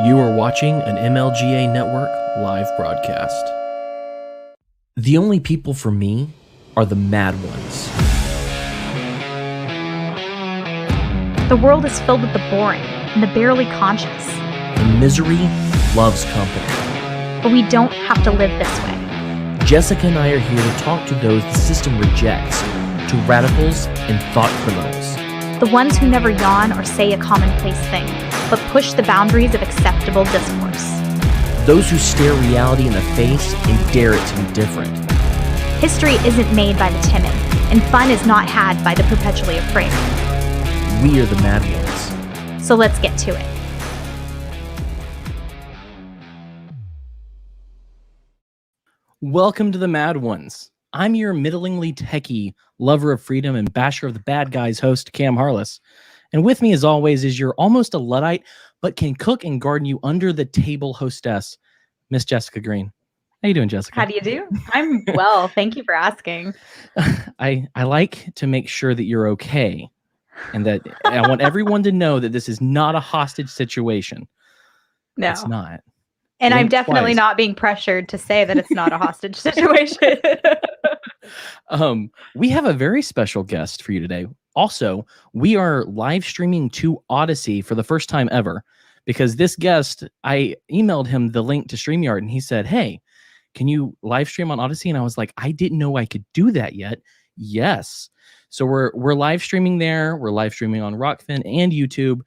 You are watching an MLGA Network live broadcast. The only people for me are the mad ones. The world is filled with the boring and the barely conscious. The misery loves company. But we don't have to live this way. Jessica and I are here to talk to those the system rejects, to radicals and thought criminals. The ones who never yawn or say a commonplace thing, but push the boundaries of acceptable discourse. Those who stare reality in the face and dare it to be different. History isn't made by the timid, and fun is not had by the perpetually afraid. We are the mad ones. So let's get to it. Welcome to the Mad Ones. I'm your middlingly techie, lover of freedom, and basher of the bad guys host, Cam Harless. And with me, as always, is your almost a Luddite, but can cook and garden you under the table hostess, Miss Jessica Green. How you doing, Jessica? How do you do? I'm well. Thank you for asking. I like to make sure that you're okay, and that I want everyone to know that this is not a hostage situation. No. It's not. And I'm Blink definitely twice. not being pressured to say that it's not a hostage situation. We have a very special guest for you today. Also, we are live streaming to Odysee for the first time ever, because this guest, I emailed him the link to StreamYard and he said, "Hey, can you live stream on Odysee?" And I was like, I didn't know I could do that yet. Yes. So we're live streaming there. We're live streaming on Rockfin and YouTube.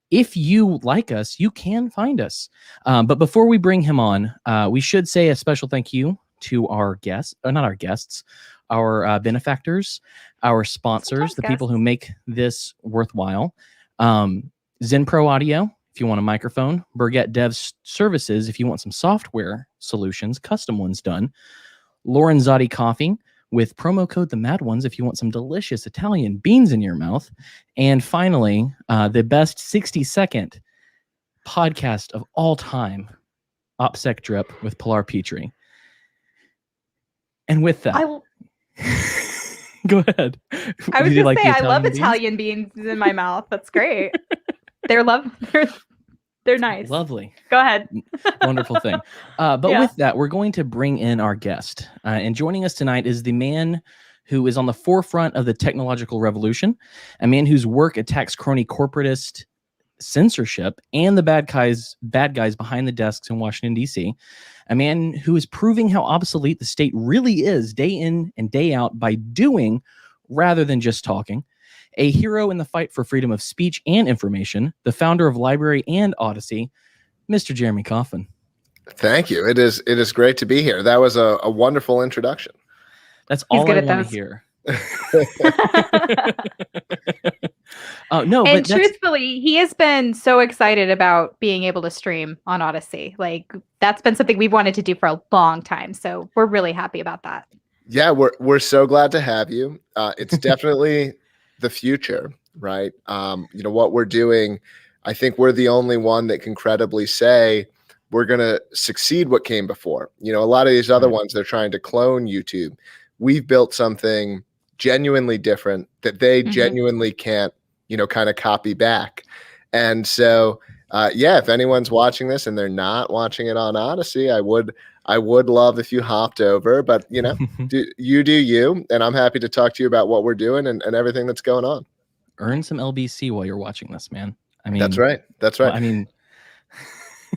If you like us, you can find us. But before we bring him on, we should say a special thank you to our guests, not our guests, our benefactors, our sponsors, the people who make this worthwhile. Zen Pro Audio, if you want a microphone. Burgett Dev Services, if you want some software solutions, custom ones done. Lorenzotti Coffee, with promo code The Mad Ones, if you want some delicious Italian beans in your mouth. And finally, the best 60-second podcast of all time, OPSEC Drip with Pilar Petrie. And with that, go ahead. I was going to say, I love beans? Italian beans in my mouth. That's great. They're nice. Lovely. Go ahead. Wonderful thing. But with that, we're going to bring in our guest. And joining us tonight is the man who is on the forefront of the technological revolution, a man whose work attacks crony corporatist censorship and the bad guys behind the desks in Washington, D.C., a man who is proving how obsolete the state really is day in and day out by doing rather than just talking. A hero in the fight for freedom of speech and information, the founder of LBRY and Odysee, Mr. Jeremy Kauffman. Thank you. It is great to be here. That was a wonderful introduction. That's all I want to hear. No, and truthfully, he has been so excited about being able to stream on Odysee. Like, that's been something we've wanted to do for a long time. So we're really happy about that. Yeah, we're so glad to have you. It's definitely the future, right? What we're doing, I think we're the only one that can credibly say we're going to succeed what came before. A lot of these other ones, they're trying to clone YouTube. We've built something genuinely different that they genuinely can't, kind of copy back. And so, if anyone's watching this and they're not watching it on Odysee, I would love if you hopped over, but do you, and I'm happy to talk to you about what we're doing and everything that's going on. Earn some LBC while you're watching this, man. I mean, that's right. Well, I mean,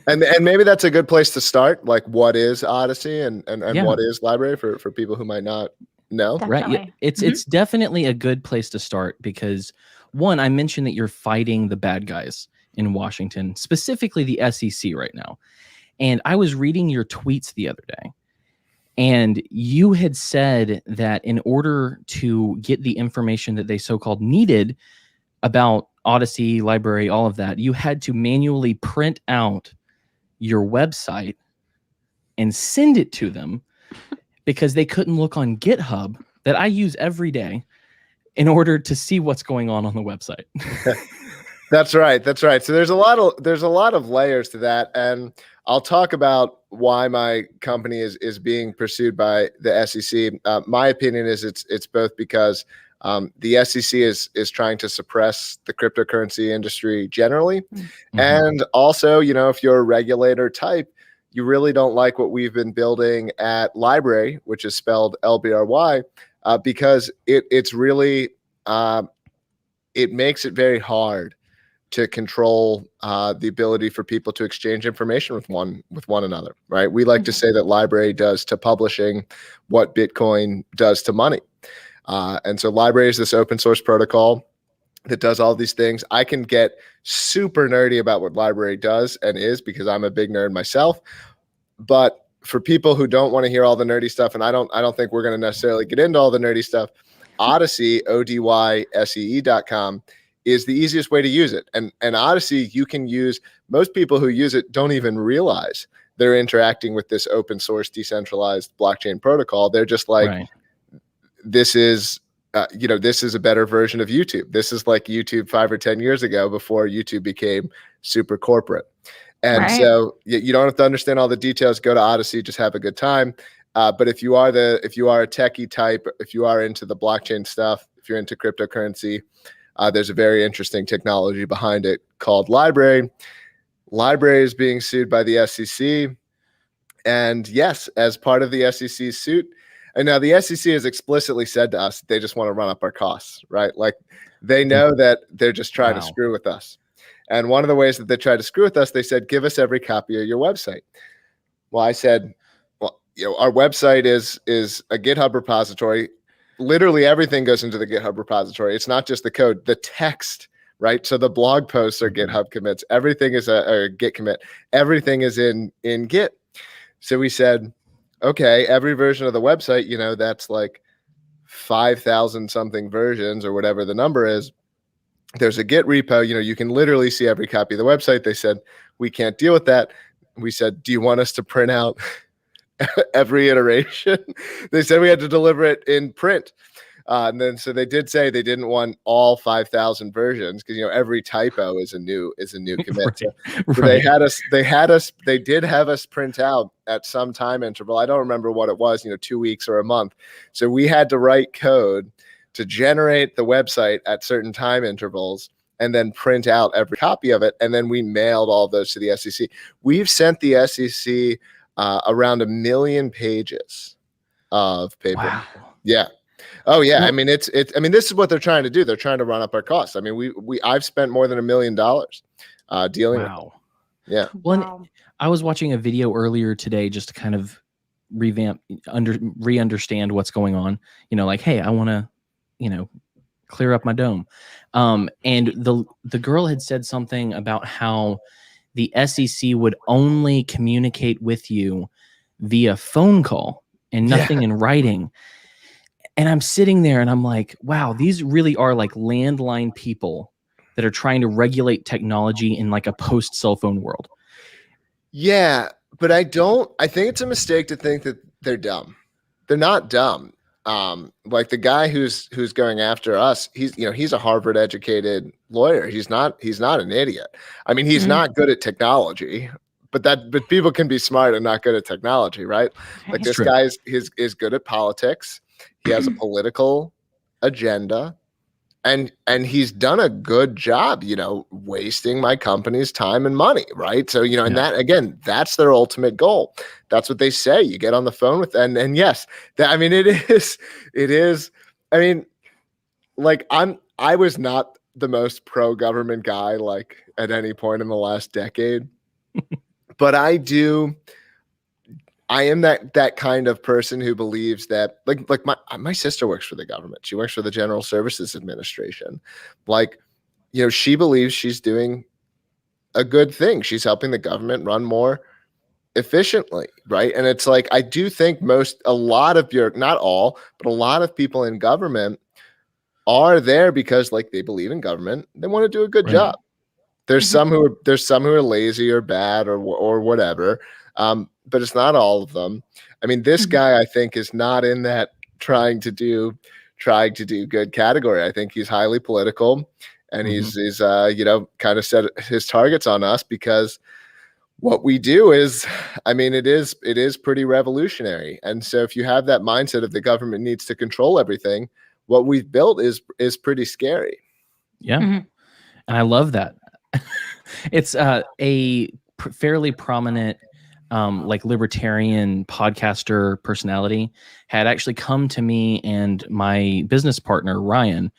and maybe that's a good place to start. Like, what is Odysee and what is LBRY for people who might not know? Definitely. Right. It's definitely a good place to start because, one, I mentioned that you're fighting the bad guys in Washington, specifically the SEC right now. And I was reading your tweets the other day, and you had said that in order to get the information that they so-called needed about Odysee, LBRY, all of that, you had to manually print out your website and send it to them because they couldn't look on GitHub that I use every day in order to see what's going on the website. That's right. So there's a lot of layers to that, and I'll talk about why my company is being pursued by the SEC. My opinion is it's both because The SEC is trying to suppress the cryptocurrency industry generally. Mhm. And also, if you're a regulator type, you really don't like what we've been building at LBRY, which is spelled LBRY, because it's really, it makes it very hard to control the ability for people to exchange information with one another, right? We like to say that LBRY does to publishing what Bitcoin does to money. And so LBRY is this open source protocol that does all these things. I can get super nerdy about what LBRY does and is because I'm a big nerd myself. But for people who don't want to hear all the nerdy stuff, and I don't think we're going to necessarily get into all the nerdy stuff, Odysee, ODYSEE.com is the easiest way to use it. And Odysee, you can use, most people who use it don't even realize they're interacting with this open source decentralized blockchain protocol. They're just like, Right. this is, this is a better version of YouTube. This is like YouTube 5 or 10 years ago before YouTube became super corporate. And Right. so you don't have to understand all the details. Go to Odysee, just have a good time. But if you are a techie type, if you are into the blockchain stuff, if you're into cryptocurrency, there's a very interesting technology behind it called LBRY. LBRY is being sued by the SEC. And yes, as part of the SEC's suit, and now the SEC has explicitly said to us, they just want to run up our costs, right? Like they know that they're just trying to screw with us. And one of the ways that they tried to screw with us, they said, give us every copy of your website. Well, I said, well, our website is a GitHub repository. Literally everything goes into the GitHub repository. It's not just the code, the text, right? So the blog posts are GitHub commits. Everything is a Git commit. Everything is in Git. So we said, okay, every version of the website, that's like 5,000 something versions or whatever the number is. There's a Git repo, you can literally see every copy of the website. They said, we can't deal with that. We said, do you want us to print out every iteration? They said we had to deliver it in print. And then, so they did say they didn't want all 5,000 versions because, every typo is a new commit. Right. So they did have us print out at some time interval. I don't remember what it was, 2 weeks or a month. So we had to write code to generate the website at certain time intervals and then print out every copy of it. And then we mailed all those to the SEC. We've sent the SEC around 1 million pages of paper. Wow. Yeah. Oh yeah. Well, I mean, this is what they're trying to do. They're trying to run up our costs. I mean, I've spent more than $1 million dealing with them. Yeah. Well, Wow. and I was watching a video earlier today just to kind of re-understand what's going on. Like, hey, I want to, clear up my dome. And the girl had said something about how the SEC would only communicate with you via phone call and nothing in writing. And I'm sitting there and I'm like, wow, these really are like landline people that are trying to regulate technology in like a post cell phone world. Yeah, but I think it's a mistake to think that they're dumb. They're not dumb. Like the guy who's going after us, he's a Harvard educated lawyer. He's not an idiot. I mean, he's not good at technology, but people can be smart and not good at technology, right? Like this guy is good at politics. He has a political agenda. And he's done a good job, wasting my company's time and money, right? So, and that, again, that's their ultimate goal. That's what they say. You get on the phone with, and yes, it is. I mean, like I was not the most pro-government guy, like at any point in the last decade, but I am that kind of person who believes that like my sister works for the government. She works for the General Services Administration. Like, she believes she's doing a good thing. She's helping the government run more efficiently, right? And it's like, I do think not all, but a lot of people in government are there because like they believe in government. They want to do a good job. There's some who are lazy or bad or whatever. But it's not all of them. I mean, this guy, I think, is not in that trying to do good category. I think he's highly political, and he's kind of set his targets on us because what we do is, I mean, it is pretty revolutionary. And so if you have that mindset of the government needs to control everything, what we've built is pretty scary. Yeah. Mhm. And I love that. It's fairly prominent like libertarian podcaster personality had actually come to me and my business partner Ryan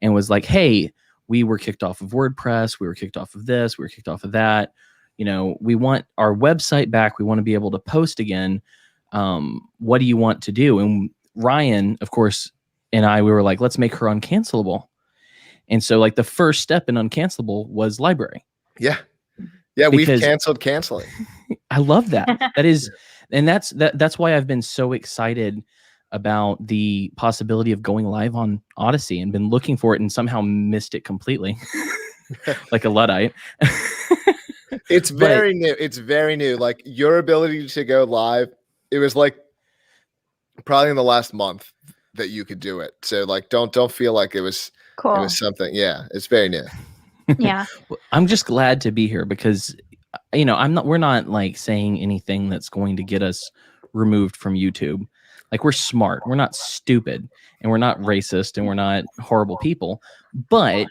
and was like, hey, we were kicked off of WordPress, we were kicked off of this, we were kicked off of that, you know, we want our website back, we want to be able to post again. What do you want to do? And Ryan, of course, and we were like, let's make her uncancelable. And so like the first step in uncancelable was LBRY. Yeah. Yeah, we've canceled canceling. I love that. That is, and that's why I've been so excited about the possibility of going live on Odysee and been looking for it and somehow missed it completely. Like a Luddite. It's very new. It's very new. Like your ability to go live, it was like probably in the last month that you could do it. So like don't feel like it was Cool. it was something. Yeah, it's very new. Yeah. I'm just glad to be here because, you know, we're not like saying anything that's going to get us removed from YouTube. Like we're smart, we're not stupid, and we're not racist, and we're not horrible people. But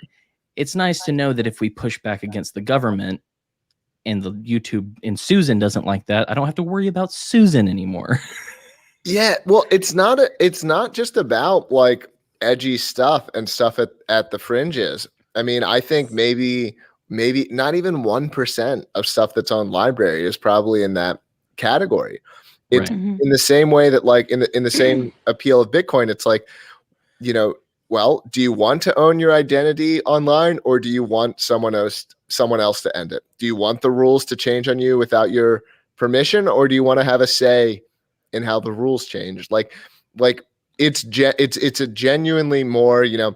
it's nice to know that if we push back against the government and the YouTube and Susan doesn't like that, I don't have to worry about Susan anymore. Yeah, well, it's not just about like edgy stuff and stuff at the fringes. I mean, I think maybe not even 1% of stuff that's on LBRY is probably in that category. It's Right. Mhm. in the same way that like in the same appeal of Bitcoin, it's like, you know, well, do you want to own your identity online or do you want someone else to end it? Do you want the rules to change on you without your permission, or do you want to have a say in how the rules change? Like it's a genuinely more, you know,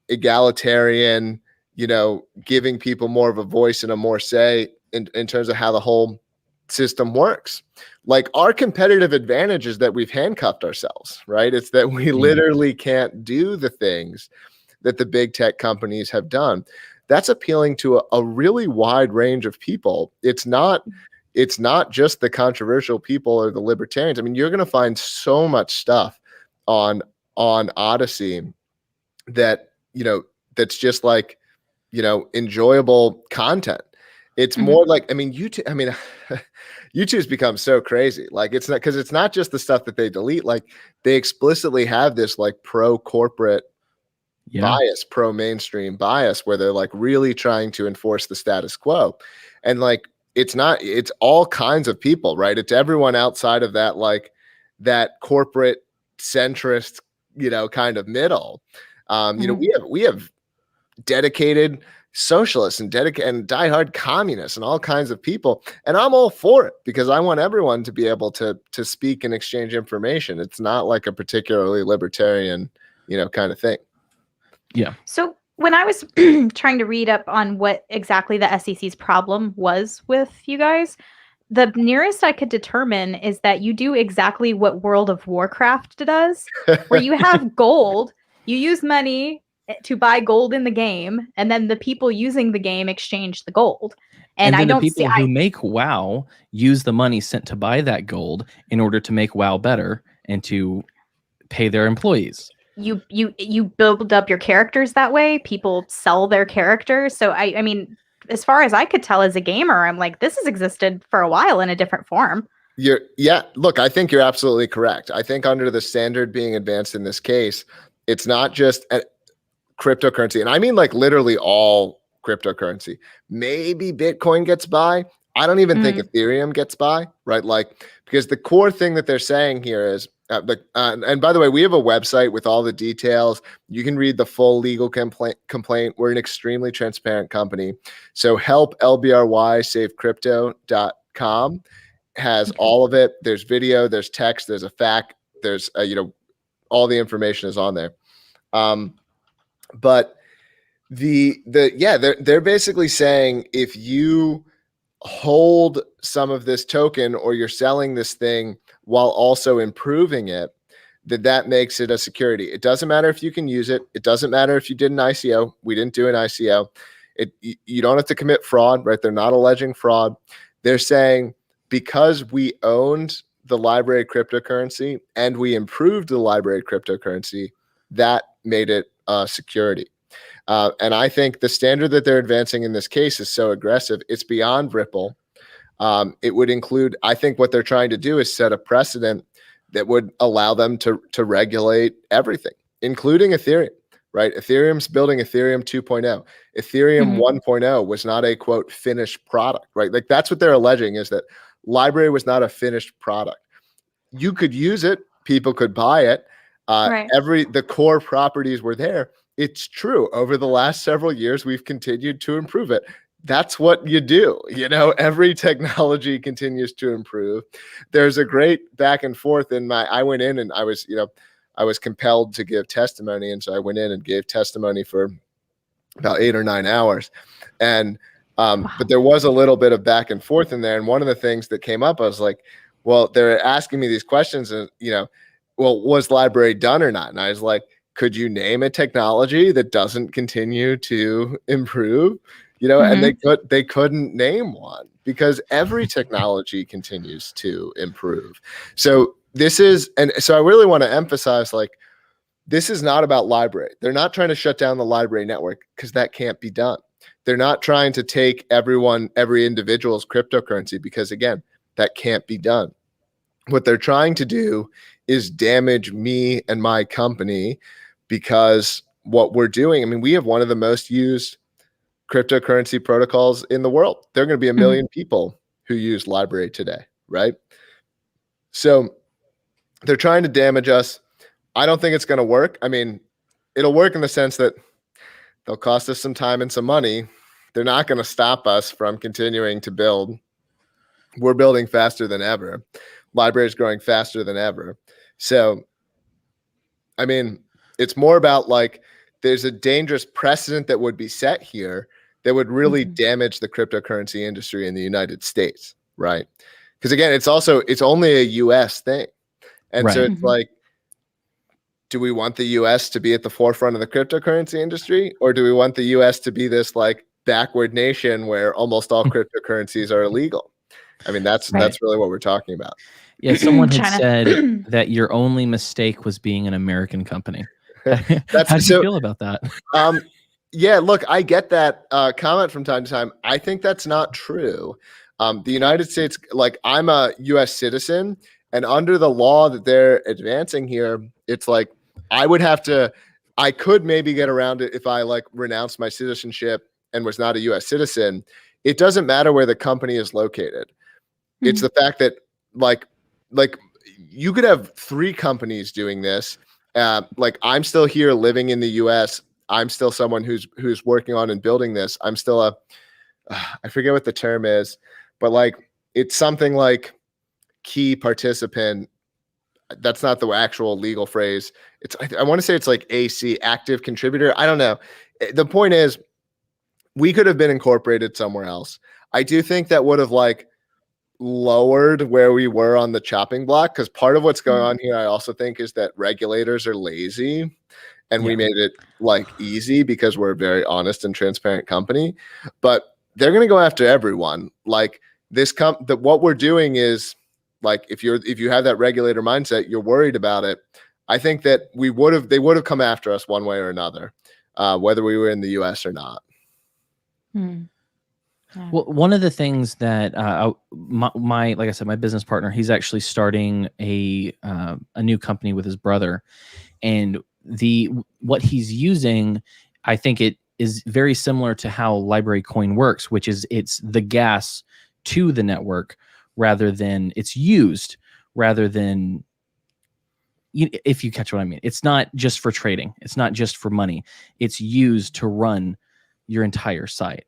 egalitarian, you know, giving people more of a voice and a more say in terms of how the whole system works. Like our competitive advantage is that we've handcuffed ourselves, right? It's that we literally can't do the things that the big tech companies have done. That's appealing to a really wide range of people. It's not just the controversial people or the libertarians. I mean, you're going to find so much stuff on Odysee that, you know, that's just like, you know, enjoyable content. It's more like, I mean, YouTube's become so crazy. Like it's not just the stuff that they delete. Like they explicitly have this like pro corporate bias, pro mainstream bias, where they're like really trying to enforce the status quo. And like, it's all kinds of people, right? It's everyone outside of that, like that corporate centrist, you know, kind of middle. You know, we have dedicated socialists and diehard communists and all kinds of people, and I'm all for it because I want everyone to be able to speak and exchange information. It's not like a particularly libertarian, you know, kind of thing. Yeah. So when I was trying to read up on what exactly the SEC's problem was with you guys, the nearest I could determine is that you do exactly what World of Warcraft does, where you have gold, you use money to buy gold in the game, and then the people using the game exchange the gold. And then I the don't people see who make WoW use the money sent to buy that gold in order to make WoW better and to pay their employees. you build up your characters that way. People sell their characters. So I mean, as far as I could tell as a gamer, I'm like, this has existed for a while in a different form. Look, I think you're absolutely correct. I think under the standard being advanced in this case, it's not just a cryptocurrency. And I mean like literally all cryptocurrency. Maybe Bitcoin gets by. I don't even think Ethereum gets by, right? Like, because the core thing that they're saying here is, and by the way, we have a website with all the details. You can read the full legal complaint. We're an extremely transparent company. So help LBRY save crypto.com has all of it. There's video, there's text, there's a fact, there's, you know, all the information is on there. But they're basically saying if you hold some of this token or you're selling this thing while also improving it, that makes it a security. It doesn't matter if you can use it. It doesn't matter if you did an ICO. We didn't do an ICO. You don't have to commit fraud, right? They're not alleging fraud. They're saying because we owned the LBRY cryptocurrency and we improved the LBRY cryptocurrency, that made it security. And I think the standard that they're advancing in this case is so aggressive. It's beyond Ripple. It would include, I think what they're trying to do is set a precedent that would allow them to regulate everything, including Ethereum, right? Ethereum's building Ethereum 2.0. Ethereum 1.0 was not a, quote, finished product, right? Like that's what they're alleging, is that LBRY was not a finished product. You could use it. People could buy it. Right. The core properties were there. It's true. Over the last several years, we've continued to improve it. That's what you do. Every technology continues to improve. There's a great back and forth I went in and I was compelled to give testimony. And so I went in and gave testimony for about 8 or 9 hours. And, but there was a little bit of back and forth in there. And one of the things that came up, I was like, well, they're asking me these questions and, well, was LBRY done or not? And I was like, could you name a technology that doesn't continue to improve? And they couldn't name one, because every technology continues to improve. So so I really want to emphasize, like, this is not about LBRY. They're not trying to shut down the LBRY network, because that can't be done. They're not trying to take every individual's cryptocurrency, because again, that can't be done. What they're trying to do is damage me and my company, because what we're doing, I mean, we have one of the most used cryptocurrency protocols in the world. There are going to be 1 million people who use LBRY today, right? So they're trying to damage us. I don't think it's going to work. I mean, it'll work in the sense that they'll cost us some time and some money. They're not going to stop us from continuing to build. We're building faster than ever. LBRY is growing faster than ever. So, I mean, it's more about, like, there's a dangerous precedent that would be set here that would really damage the cryptocurrency industry in the United States, right? Because again, it's only a US thing. And so it's like, do we want the US to be at the forefront of the cryptocurrency industry? Or do we want the US to be this, like, backward nation where almost all cryptocurrencies are illegal? I mean, that's really what we're talking about. Yeah, someone had said that your only mistake was being an American company. How do you feel about that? Yeah, look, I get that comment from time to time. I think that's not true. The United States, like, I'm a US citizen, and under the law that they're advancing here, it's like I could maybe get around it if I, like, renounced my citizenship and was not a US citizen. It doesn't matter where the company is located. It's the fact that, like you could have 3 companies doing this. Like, I'm still here living in the US. I'm still someone who's working on and building this. I'm still I forget what the term is, but, like, it's something like key participant. That's not the actual legal phrase. I want to say it's like AC, active contributor. I don't know. The point is, we could have been incorporated somewhere else. I do think that would have, like, lowered where we were on the chopping block, because part of what's going on here, I also think, is that regulators are lazy, and we made it, like, easy because we're a very honest and transparent company. But they're going to go after everyone. Like, what we're doing is, like, if you have that regulator mindset, you're worried about it. I think that they would have come after us one way or another, whether we were in the US or not. Yeah. Well, one of the things that like I said, my business partner, he's actually starting a new company with his brother, and what he's using, I think it is very similar to how LBRY Coin works, which is it's the gas to the network rather than it's used rather than, if you catch what I mean. It's not just for trading. It's not just for money. It's used to run your entire site.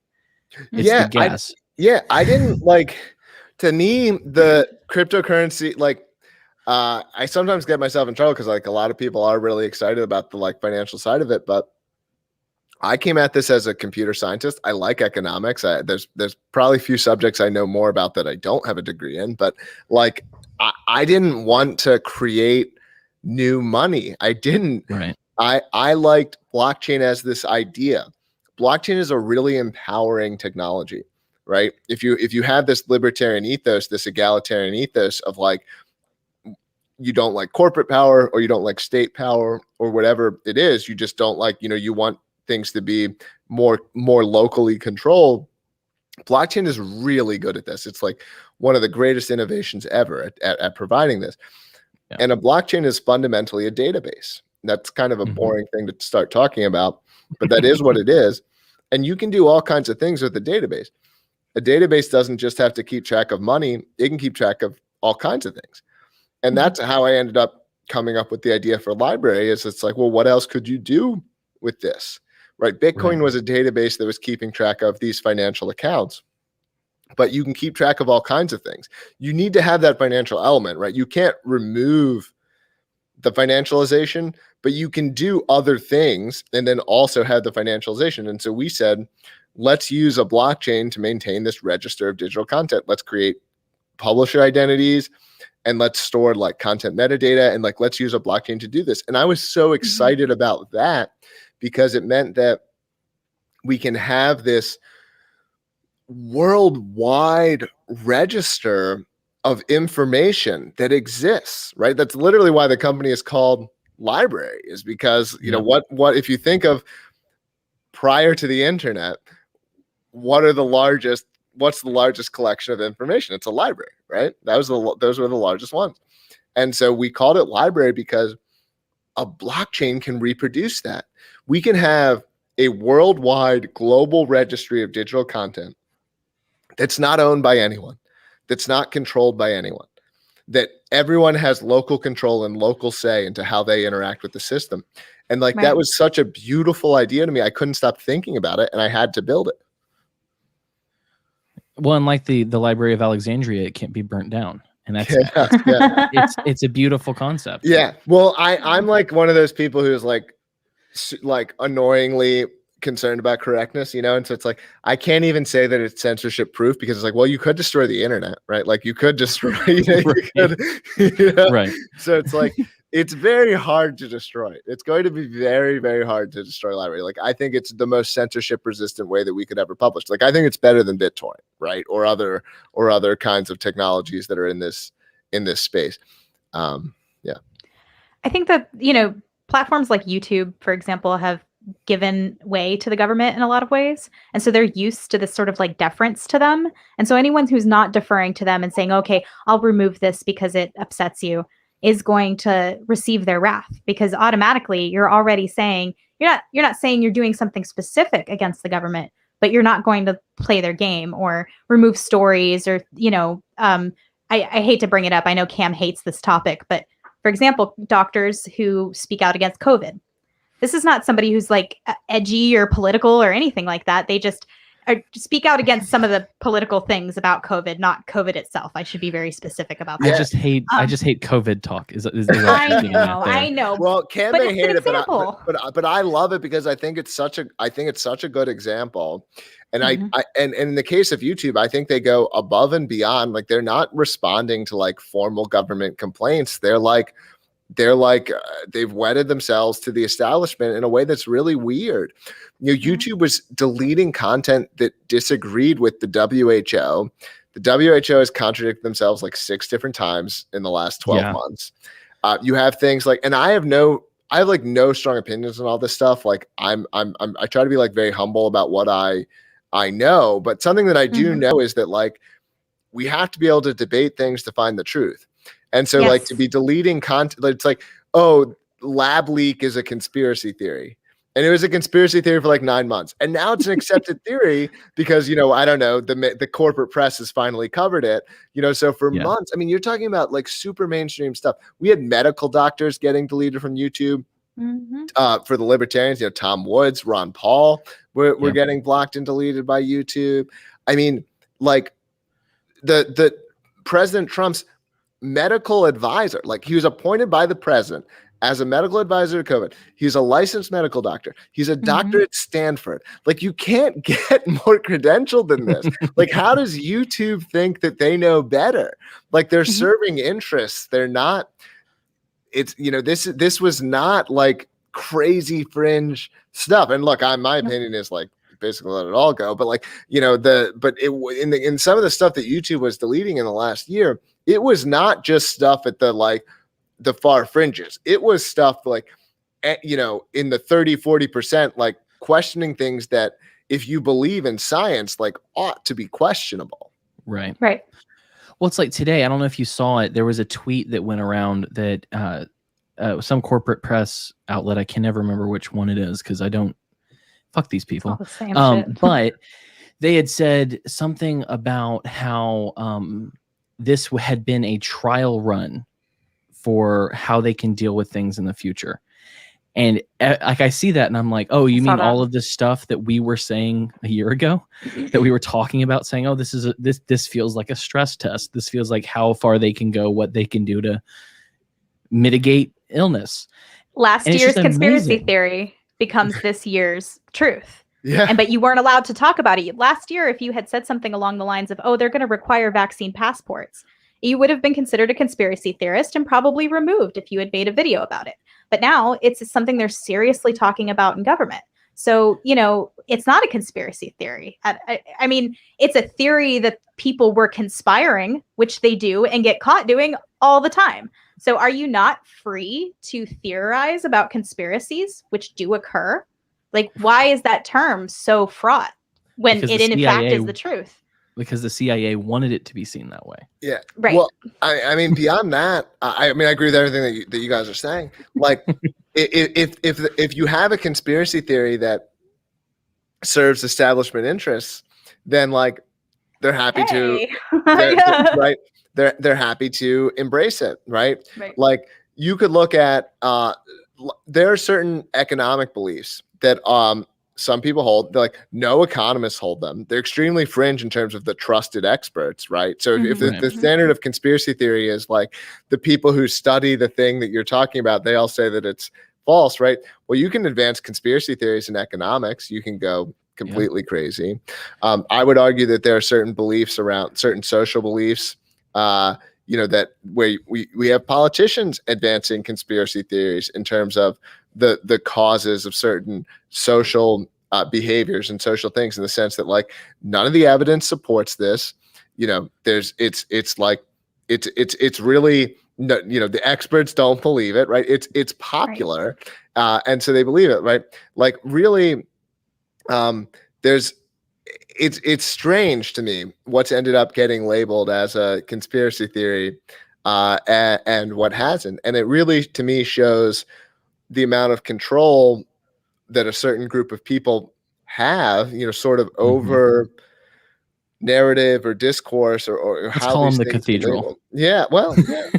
It's the gas. I didn't to me, the cryptocurrency, like, I sometimes get myself in trouble because, like, a lot of people are really excited about the, like, financial side of it, but I came at this as a computer scientist. I like economics. There's probably a few subjects I know more about that I don't have a degree in, but, like, I didn't want to create new money. I didn't. Right. I liked blockchain as this idea. Blockchain is a really empowering technology, right? If you have this libertarian ethos, this egalitarian ethos of, like, you don't like corporate power, or you don't like state power, or whatever it is. You just don't like, you want things to be more locally controlled. Blockchain is really good at this. It's like one of the greatest innovations ever at providing this. Yeah. And a blockchain is fundamentally a database. That's kind of a boring thing to start talking about, but that is what it is. And you can do all kinds of things with a database. A database doesn't just have to keep track of money. It can keep track of all kinds of things. And that's how I ended up coming up with the idea for LBRY. Is it's like, well, what else could you do with this? Right? Bitcoin was a database that was keeping track of these financial accounts, but you can keep track of all kinds of things. You need to have that financial element, right? You can't remove the financialization, but you can do other things and then also have the financialization. And so we said, let's use a blockchain to maintain this register of digital content. Let's create publisher identities, and let's store like content metadata, and like, let's use a blockchain to do this. And I was so excited about that, because it meant that we can have this worldwide register of information that exists, right? That's literally why the company is called LBRY, is because, what if you think of prior to the internet, what's the largest collection of information? It's a library, right? Those were the largest ones. And so we called it LBRY because a blockchain can reproduce that. We can have a worldwide global registry of digital content that's not owned by anyone, that's not controlled by anyone, that everyone has local control and local say into how they interact with the system. And like, that was such a beautiful idea to me. I couldn't stop thinking about it, and I had to build it. Well, and like the Library of Alexandria, it can't be burnt down. And that's it's a beautiful concept. Yeah. Well, I'm like one of those people who's like annoyingly concerned about correctness, and so it's like, I can't even say that it's censorship proof, because it's like, well, you could destroy the internet, right? Like, you could destroy right. So it's like, it's very hard to destroy. It's going to be very, very hard to destroy LBRY. Like, I think it's the most censorship resistant way that we could ever publish. Like, I think it's better than BitTorrent, right? Or other kinds of technologies that are in this space. Yeah. I think that, platforms like YouTube, for example, have given way to the government in a lot of ways. And so they're used to this sort of like deference to them. And so anyone who's not deferring to them and saying, okay, I'll remove this because it upsets you, is going to receive their wrath, because automatically you're already saying, you're not saying you're doing something specific against the government, but you're not going to play their game or remove stories or, I hate to bring it up. I know Cam hates this topic, but for example, doctors who speak out against COVID. This is not somebody who's like edgy or political or anything like that. They just speak out against some of the political things about COVID, not COVID itself. I should be very specific about that. I just hate COVID talk. I know. Well, Cam may hate it, but I love it, because I think it's such a good example. And and in the case of YouTube, I think they go above and beyond. Like, they're not responding to like formal government complaints. They're like they've wedded themselves to the establishment in a way that's really weird. YouTube was deleting content that disagreed with the WHO. The WHO has contradicted themselves like 6 different times in the last 12 months. You have things like, and I have no strong opinions on all this stuff. Like, I try to be like very humble about what I know, but something that I do know is that like, we have to be able to debate things to find the truth. And so like, to be deleting content, it's like, oh, lab leak is a conspiracy theory. And it was a conspiracy theory for like 9 months. And now it's an accepted theory because, I don't know, the corporate press has finally covered it, so for months. I mean, you're talking about like super mainstream stuff. We had medical doctors getting deleted from YouTube. For the libertarians, Tom Woods, Ron Paul were getting blocked and deleted by YouTube. I mean, like the President Trump's medical advisor, like, he was appointed by the president as a medical advisor to COVID. He's a licensed medical doctor. He's a doctor at Stanford. Like, you can't get more credentialed than this. Like, how does YouTube think that they know better? Like, they're serving interests. They're not, it's, this was not like crazy fringe stuff. And look, my opinion is like, basically let it all go. But like, in some of the stuff that YouTube was deleting in the last year, it was not just stuff at the like the far fringes. It was stuff like, you know, in the 30-40%, like questioning things that if you believe in science, like ought to be questionable. Right. Right. Well, it's like today, I don't know if you saw it. There was a tweet that went around that some corporate press outlet, I can never remember which one it is because I don't fuck these people. All the same shit. But they had said something about how this had been a trial run for how they can deal with things in the future. And like I see that and I'm like, oh, you mean all of this stuff that we were saying a year ago that we were talking about saying, oh, this feels like a stress test. This feels like how far they can go, what they can do to mitigate illness. Last year's conspiracy theory becomes this year's truth. Yeah. But you weren't allowed to talk about it. Last year, if you had said something along the lines of, oh, they're going to require vaccine passports, you would have been considered a conspiracy theorist and probably removed if you had made a video about it. But now it's something they're seriously talking about in government. So, you know, it's not a conspiracy theory. I mean, it's a theory that people were conspiring, which they do and get caught doing all the time. So are you not free to theorize about conspiracies, which do occur? Like, why is that term so fraught when it in fact is the truth? Because the CIA wanted it to be seen that way. Yeah. Right. Well, I mean, beyond that, I mean, I agree with everything that you guys are saying. Like, if you have a conspiracy theory that serves establishment interests, then like they're happy to, right? They're happy to embrace it, right? Like you could look at there are certain economic beliefs that some people hold, like no economists hold them. They're extremely fringe in terms of the trusted experts, right? So if the standard of conspiracy theory is like the people who study the thing that you're talking about, they all say that it's false, right? Well, you can advance conspiracy theories in economics. You can go completely crazy. I would argue that there are certain beliefs around certain social beliefs, you know, that where we have politicians advancing conspiracy theories in terms of the causes of certain social behaviors and social things, in the sense that like none of the evidence supports this. You know, it's really, you know, the experts don't believe it, right? It's popular, and so they believe it, right? Like really, it's strange to me what's ended up getting labeled as a conspiracy theory, and what hasn't, and it really to me shows the amount of control that a certain group of people have, you know, sort of over narrative or discourse or Let's how call these them the things cathedral. Yeah, well, yeah.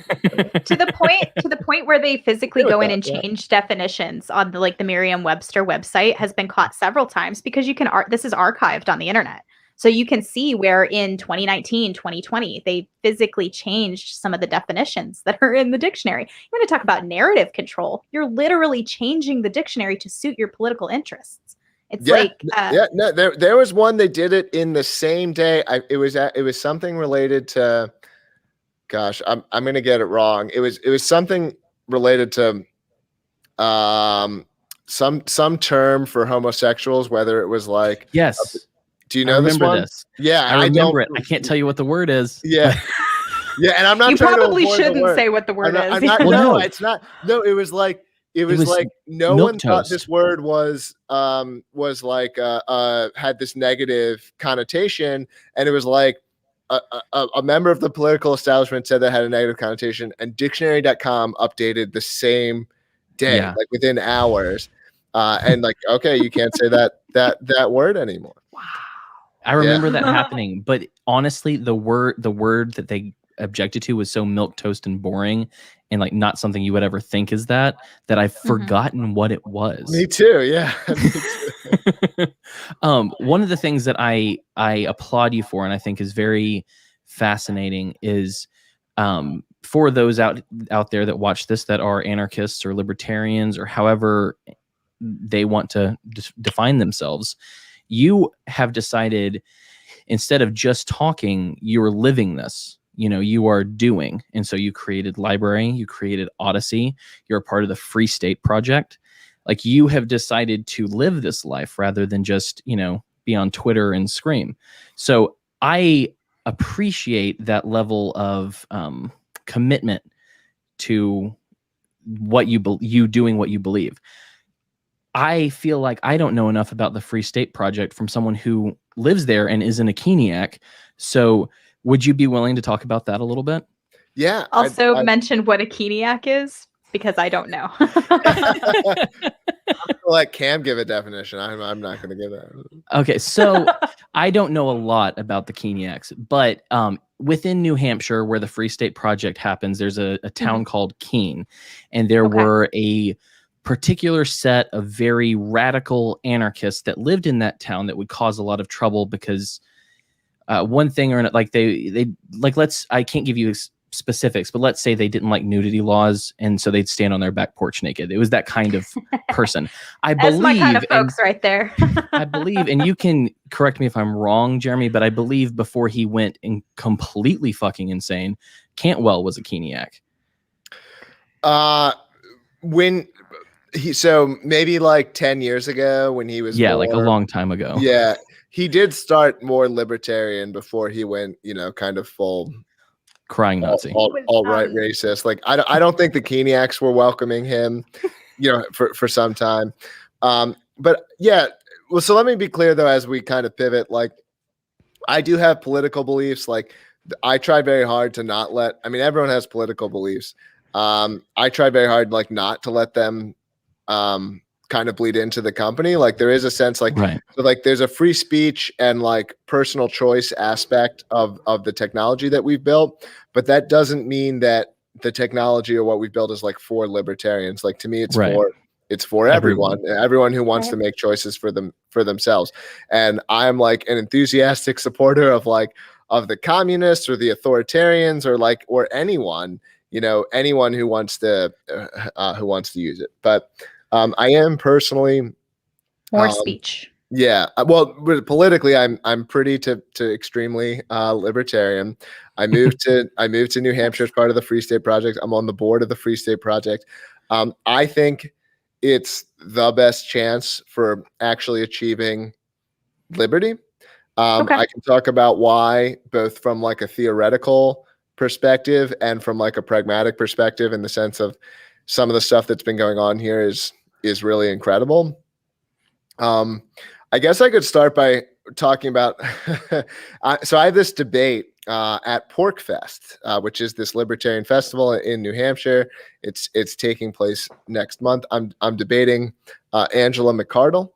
to the point where they physically go in and change definitions on the Merriam-Webster website has been caught several times, because you can this is archived on the internet. So you can see where in 2019, 2020, they physically changed some of the definitions that are in the dictionary. You want to talk about narrative control? You're literally changing the dictionary to suit your political interests. It's no, there was one, they did it in the same day. It was something related to, gosh, I'm gonna get it wrong. It was something related to some term for homosexuals, whether it was like, yes. Do you know this one? Yeah, I remember it. I can't tell you what the word is. Yeah. Yeah, and I'm not you trying probably to shouldn't say what the word is. Well, no, it's not. No, it was like no one thought this word was like had this negative connotation, and it was like a member of the political establishment said that had a negative connotation, and dictionary.com updated the same day, like within hours, and like, okay, you can't say that word anymore. Wow. I remember that happening, but honestly, the word that they objected to was so milquetoast and boring, and like not something you would ever think is that I've forgotten what it was. Me too. Yeah. One of the things that I applaud you for, and I think is very fascinating, is for those out there that watch this that are anarchists or libertarians or however they want to define themselves. You have decided, instead of just talking, you're living this. You know, you are doing. And so you created LBRY, you created Odysee, you're a part of the Free State Project. Like, you have decided to live this life rather than just, you know, be on Twitter and scream. So I appreciate that level of commitment to you doing what you believe. I feel like I don't know enough about the Free State Project from someone who lives there and isn't a Keeniac. So would you be willing to talk about that a little bit? Yeah. Also mention what a Keeniac is, because I don't know. I'll let Cam give a definition. I'm not going to give that. Okay, so I don't know a lot about the Keeniacs, but within New Hampshire, where the Free State Project happens, there's a town called Keene, and there were a particular set of very radical anarchists that lived in that town that would cause a lot of trouble because one thing or another, like they like, I can't give you specifics, but let's say they didn't like nudity laws, and so they'd stand on their back porch naked. It was that kind of person. That's my kind of folks right there. I believe, and you can correct me if I'm wrong, Jeremy, but I believe before he went completely fucking insane, Cantwell was a Keeniac. So maybe like 10 years ago when he was like a long time ago. Yeah, he did start more libertarian before he went, kind of full crying Nazi, alt-right racist. Like I don't think the Keeniacs were welcoming him, for some time. But yeah, well, so let me be clear though, as we kind of pivot, like I do have political beliefs. Like I try very hard to not let, everyone has political beliefs. I try very hard, like not to let them kind of bleed into the company. Like there is a sense like, so like there's a free speech and like personal choice aspect of the technology that we've built, but that doesn't mean that the technology or what we've built is like for libertarians. Like to me, it's for everyone who wants to make choices for themselves. And I'm like an enthusiastic supporter of the communists or the authoritarians or anyone, anyone who wants to use it. But I am personally more speech. Yeah. Well, politically, I'm pretty to extremely libertarian. I moved to New Hampshire as part of the Free State Project. I'm on the board of the Free State Project. I think it's the best chance for actually achieving liberty. I can talk about why, both from like a theoretical perspective and from like a pragmatic perspective, in the sense of some of the stuff that's been going on here is really incredible. I guess I could start by talking about, so I have this debate at PorkFest, which is this libertarian festival in New Hampshire. It's taking place next month. I'm debating Angela McArdle,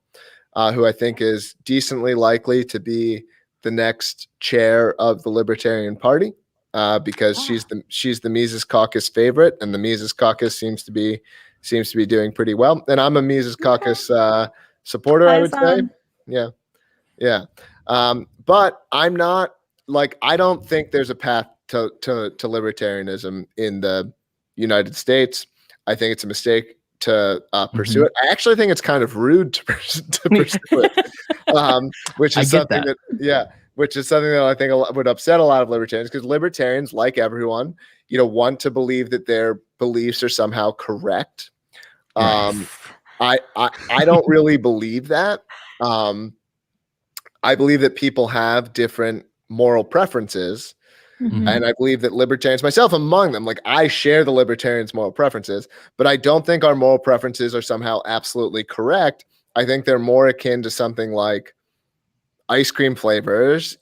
who I think is decently likely to be the next chair of the Libertarian Party, because she's the Mises Caucus favorite, and the Mises Caucus seems to be doing pretty well. And I'm a Mises Caucus supporter, I would say. Yeah. But I'm not, like, I don't think there's a path to libertarianism in the United States. I think it's a mistake to pursue it. I actually think it's kind of rude to pursue it, which is something that I think would upset a lot of libertarians, because libertarians, like everyone, want to believe that their beliefs are somehow correct. I don't really believe that. I believe that people have different moral preferences. And I believe that libertarians, myself among them, like I share the libertarians' moral preferences, but I don't think our moral preferences are somehow absolutely correct. I think they're more akin to something like ice cream flavors,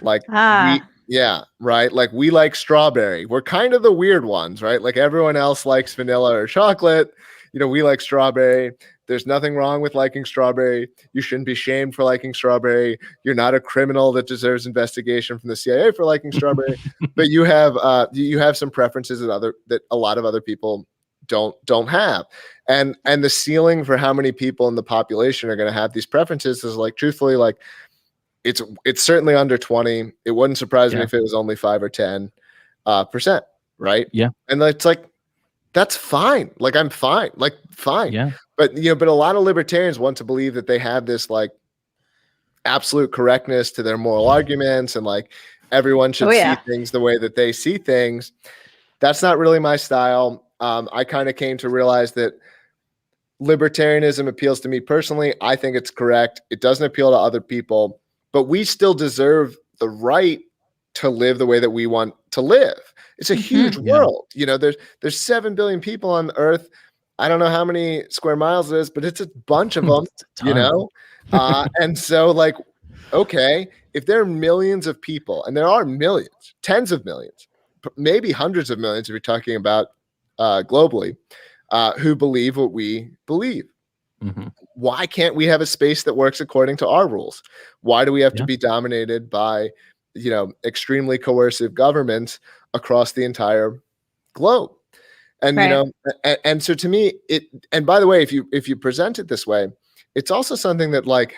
like right? Like we like strawberry. We're kind of the weird ones, right? Like everyone else likes vanilla or chocolate. We like strawberry. There's nothing wrong with liking strawberry. You shouldn't be shamed for liking strawberry. You're not a criminal that deserves investigation from the CIA for liking strawberry. But you have some preferences that a lot of other people don't have. And the ceiling for how many people in the population are going to have these preferences is, like, truthfully, like it's certainly under 20. It wouldn't surprise me if it was only 5 or 10%, right? Yeah. And it's like, that's fine. Like, I'm fine. Like, fine. Yeah. But a lot of libertarians want to believe that they have this like absolute correctness to their moral arguments, and like everyone should see things the way that they see things. That's not really my style. I kind of came to realize that libertarianism appeals to me personally. I think it's correct. It doesn't appeal to other people, but we still deserve the right to live the way that we want to live. It's a huge Yeah. world. You know, there's 7 billion people on Earth. I don't know how many square miles it is, but it's a bunch of them, It's a you ton. know? And so like, okay, if there are millions of people, and there are millions, tens of millions, maybe hundreds of millions if you're talking about globally, who believe what we believe. Mhm. Why can't we have a space that works according to our rules? Why do we have to Yeah. be dominated by, you know, extremely coercive governments across the entire globe? And you Right. know, and so to me, and by the way, if you present it this way, it's also something that like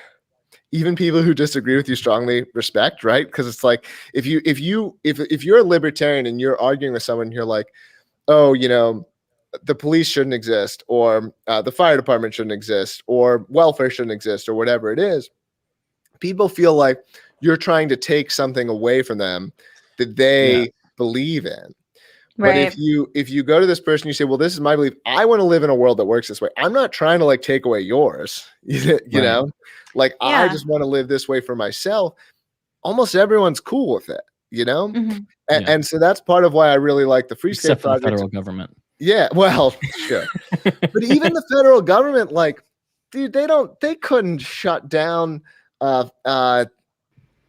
even people who disagree with you strongly respect, right? Because it's like if you're a libertarian and you're arguing with someone, you're like, oh, you know, the police shouldn't exist, or the fire department shouldn't exist, or welfare shouldn't exist, or whatever it is. People feel like you're trying to take something away from them that they believe in. But Right. if you go to this person, you say, well, this is my belief. I want to live in a world that works this way. I'm not trying to like take away yours, you know, like I Yeah. just want to live this way for myself. Almost everyone's cool with it, you know? Mhm. And so that's part of why I really like the Free State Except for the Project. federal government. Yeah, well, sure. But even the federal government, like, dude, they couldn't shut down an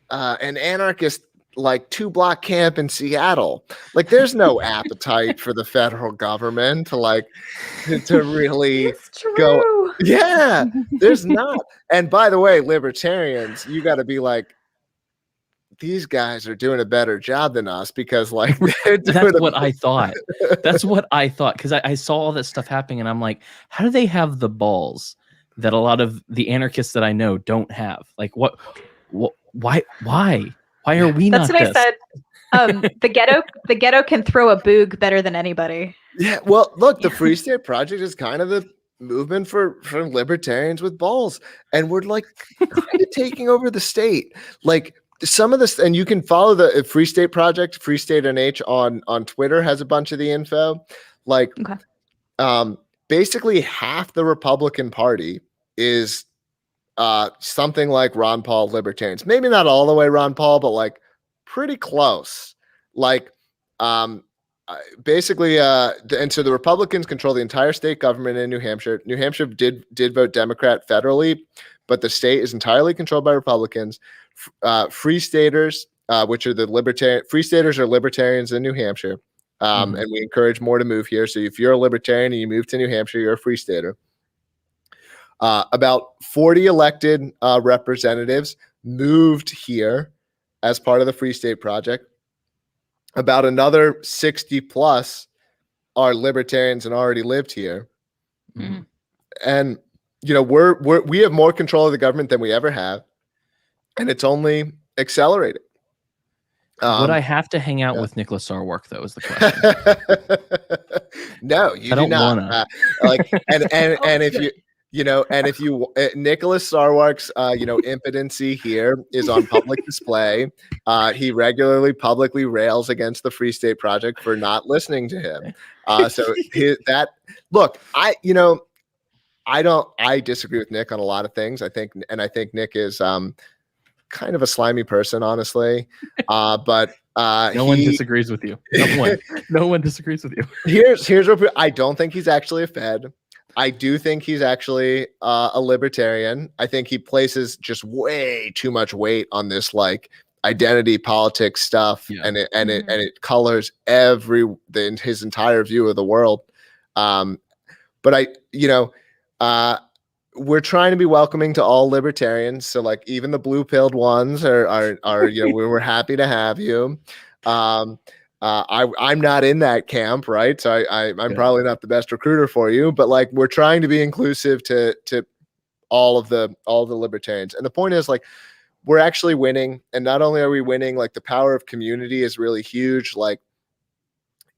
anarchist like 2-block camp in Seattle. Like, there's no appetite for the federal government to like to really It's go. true. Yeah, there's not. And by the way, libertarians, you got to be like, these guys are doing a better job than us because like they're doing That's what I thought. That's what I thought, because I saw all that stuff happening, and I'm like, how do they have the balls that a lot of the anarchists that I know don't have? Like, what why are we That's not what this? I said. The ghetto can throw a boog better than anybody. Yeah, well, look, the Free State Project is kind of the movement for libertarians with balls, and we're like kind of taking over the state. Like some of this, and you can follow the Free State Project, Free State NH on Twitter has a bunch of the info. Like, Okay. basically half the Republican Party is something like Ron Paul libertarians. Maybe not all the way Ron Paul, but like pretty close. Like, basically, and so the Republicans control the entire state government in New Hampshire. New Hampshire did vote Democrat federally, but the state is entirely controlled by Republicans. Free staters, which are the libertarian free staters, are libertarians in New Hampshire, and we encourage more to move here. So if you're a libertarian and you move to New Hampshire, you're a free stater. About 40 elected representatives moved here as part of the Free State Project. About another 60 plus are libertarians and already lived here. Mhm. And you know, we have more control of the government than we ever have, and it's only accelerating. Would I have to hang out with Nicholas Sarwark, though, is the question. No, you I do don't not. wanna. Like, and if you, you know, and if you, Nicholas Sarwark's, you know, impotency here is on public display. He regularly publicly rails against the Free State Project for not listening to him. So look, I disagree with Nick on a lot of things. I think Nick is kind of a slimy person, honestly. But No one disagrees with you. No one disagrees with you. Here's what I don't think he's actually a Fed. I do think he's actually a libertarian. I think he places just way too much weight on this like identity politics stuff, and it colors his entire view of the world. But we're trying to be welcoming to all libertarians. So like even the blue pilled ones are you know, we're happy to have you. I'm not in that camp, right? So I'm probably not the best recruiter for you, but like we're trying to be inclusive to all the libertarians. And the point is like we're actually winning, and not only are we winning, like the power of community is really huge. Like,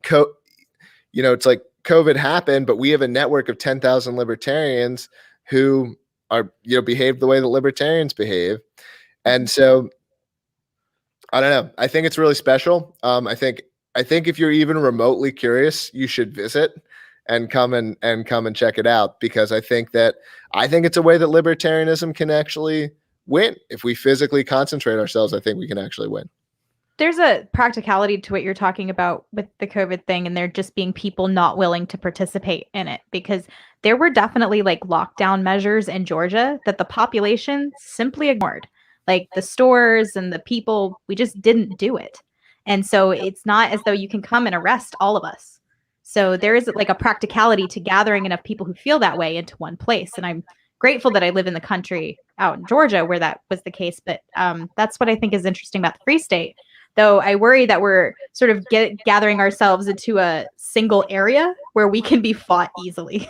you know, it's like COVID happened, but we have a network of 10,000 libertarians who are, you know, behave the way that libertarians behave. And so I don't know. I think it's really special. I think if you're even remotely curious, you should visit and come and check it out, because I think it's a way that libertarianism can actually win. If we physically concentrate ourselves, I think we can actually win. there's a practicality to what you're talking about with the COVID thing, and there just being people not willing to participate in it, because there were definitely like lockdown measures in Georgia that the population simply ignored. Like the stores and the people, we just didn't do it. And so it's not as though you can come and arrest all of us. So there is like a practicality to gathering enough people who feel that way into one place. And I'm grateful that I live in the country out in Georgia where that was the case. But that's what I think is interesting about the Free State. Though I worry that we're sort of gathering ourselves into a single area where we can be fought easily.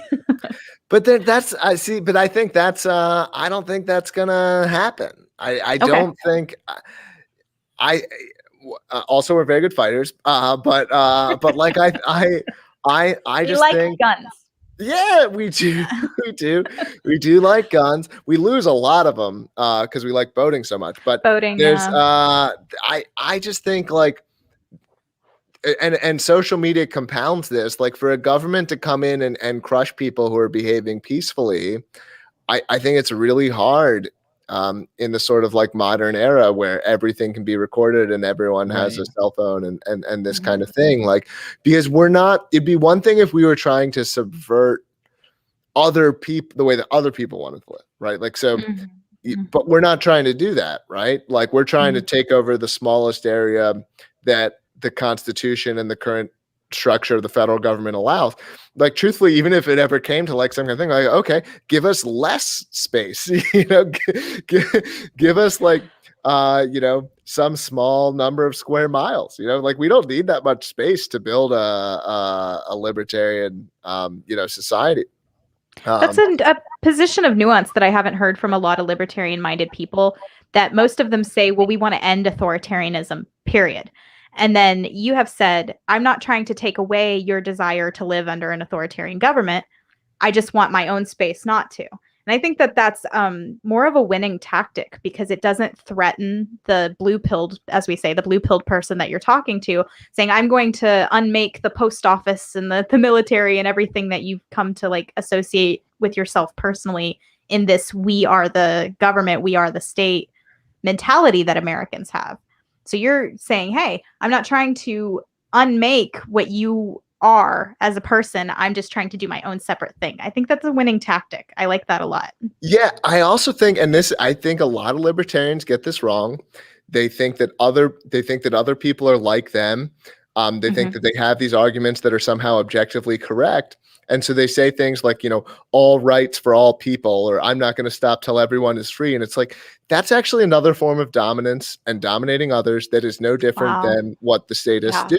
But then I see. But I think that's I don't think that's gonna happen. I Okay. don't think. Also we're very good fighters. But like I We just like think guns. yeah, we do. We do like guns. We lose a lot of them because we like boating so much. But Voting. there's I just think like and social media compounds this. Like for a government to come in and crush people who are behaving peacefully, I think it's really hard in the sort of like modern era where everything can be recorded and everyone has a Right. cell phone and this kind of thing. Like, because it'd be one thing if we were trying to subvert other people, the way that other people wanted to live, right? Like, so, but we're not trying to do that, right? Like we're trying to take over the smallest area that the Constitution and the current structure of the federal government allows. Like truthfully, even if it ever came to like some kind of thing, like okay, give us less space, give us like some small number of square miles, like we don't need that much space to build a libertarian society. That's a position of nuance that I haven't heard from a lot of libertarian-minded people, that most of them say, well, we want to end authoritarianism, period. And then you have said, I'm not trying to take away your desire to live under an authoritarian government. I just want my own space not to. And I think that that's more of a winning tactic because it doesn't threaten the blue-pilled, as we say, the blue-pilled person that you're talking to, saying, I'm going to unmake the post office and the military and everything that you've come to like associate with yourself personally in this we are the government, we are the state mentality that Americans have. So you're saying, hey, I'm not trying to unmake what you are as a person. I'm just trying to do my own separate thing. I think that's a winning tactic. I like that a lot. Yeah, I also think, I think a lot of libertarians get this wrong. They think that other people are like them. They think that they have these arguments that are somehow objectively correct. And so they say things like, all rights for all people, or I'm not going to stop till everyone is free. And it's like, that's actually another form of dominance and dominating others that is no different than what the statists do.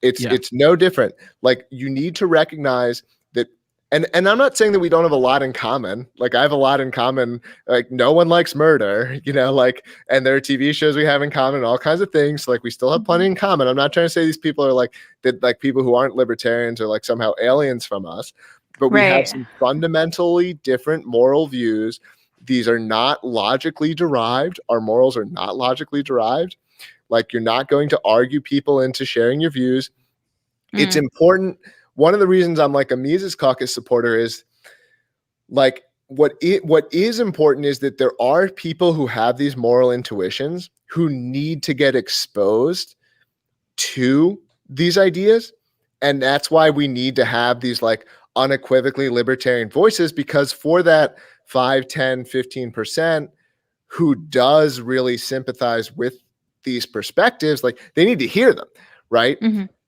It's no different. Like you need to recognize that. And I'm not saying that we don't have a lot in common. Like I have a lot in common. Like no one likes murder, like, and there are TV shows we have in common, all kinds of things. Like we still have plenty in common. I'm not trying to say these people are like people who aren't libertarians are like somehow aliens from us, but we have some fundamentally different moral views. These are not logically derived. Our morals are not logically derived. Like you're not going to argue people into sharing your views. It's important. One of the reasons I'm like a Mises Caucus supporter is like what is important is that there are people who have these moral intuitions who need to get exposed to these ideas. And that's why we need to have these like unequivocally libertarian voices, because for that 5, 10, 15% who does really sympathize with these perspectives, like they need to hear them, right?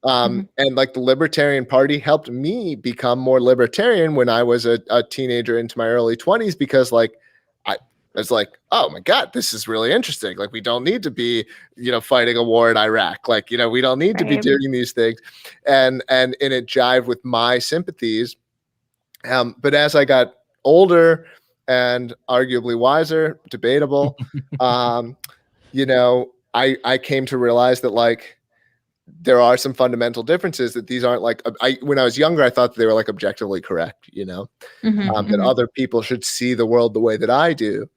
And like the Libertarian Party helped me become more libertarian when I was a teenager into my early 20s, because like I was like, oh my God, this is really interesting. Like we don't need to be, fighting a war in Iraq. Like, we don't need to be doing these things. And it jived with my sympathies. But as I got older and arguably wiser, debatable, I came to realize that like there are some fundamental differences, that these aren't like when I was younger, I thought that they were like objectively correct, that other people should see the world the way that I do.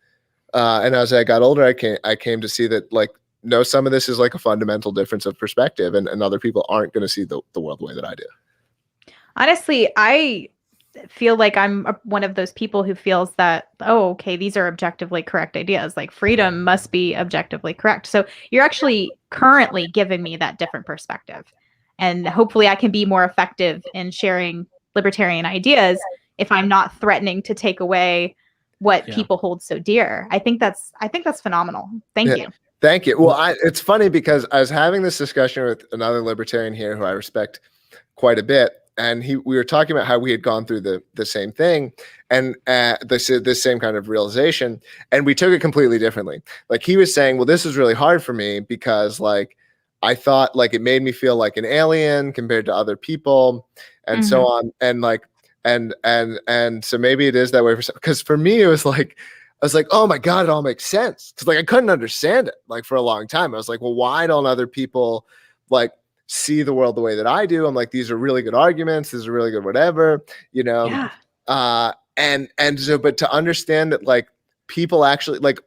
And as I got older, I came to see that like, no, some of this is like a fundamental difference of perspective, and other people aren't going to see the world the way that I do. Honestly, I feel like I'm one of those people who feels that, oh, okay, these are objectively correct ideas. Like freedom must be objectively correct. So you're actually currently giving me that different perspective. And hopefully I can be more effective in sharing libertarian ideas if I'm not threatening to take away what people hold so dear. I think that's phenomenal. Thank you. Thank you. Well, it's funny because I was having this discussion with another libertarian here who I respect quite a bit, and we were talking about how we had gone through the same thing and this same kind of realization, and we took it completely differently. Like he was saying, well, this is really hard for me because like I thought like it made me feel like an alien compared to other people, and so on, and like and so maybe it is that way because for me it was like. I was like, oh my God, it all makes sense. Cause like I couldn't understand it like for a long time. I was like, well, why don't other people like see the world the way that I do? I'm like, these are really good arguments. These are really good, whatever, you know? Yeah. And so, but to understand that like people actually like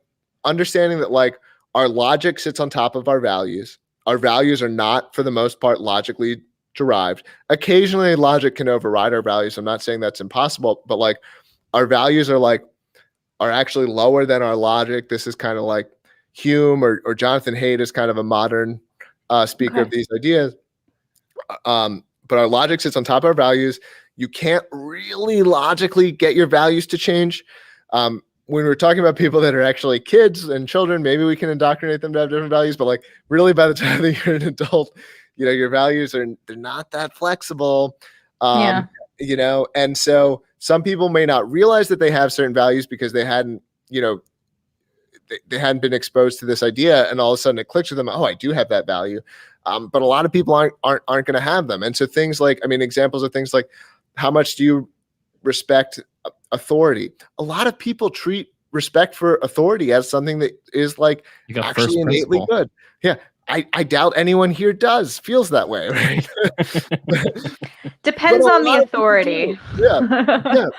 understanding that like our logic sits on top of our values. Our values are not for the most part logically derived. Occasionally logic can override our values. I'm not saying that's impossible, but like our values are actually lower than our logic. This is kind of like Hume or Jonathan Haidt is kind of a modern speaker of these ideas. But our logic sits on top of our values. You can't really logically get your values to change. When we're talking about people that are actually kids and children, maybe we can indoctrinate them to have different values, but like really by the time that you're an adult, you know, your values they're not that flexible. You know, and so some people may not realize that they have certain values because they hadn't, you know, they hadn't been exposed to this idea, and all of a sudden it clicks with them. Oh, I do have that value, but a lot of people aren't going to have them. And so things like, I mean, examples of things like, how much do you respect authority? A lot of people treat respect for authority as something that is like actually innately good. Yeah. I doubt anyone here feels that way, right? Depends on the authority. Yeah.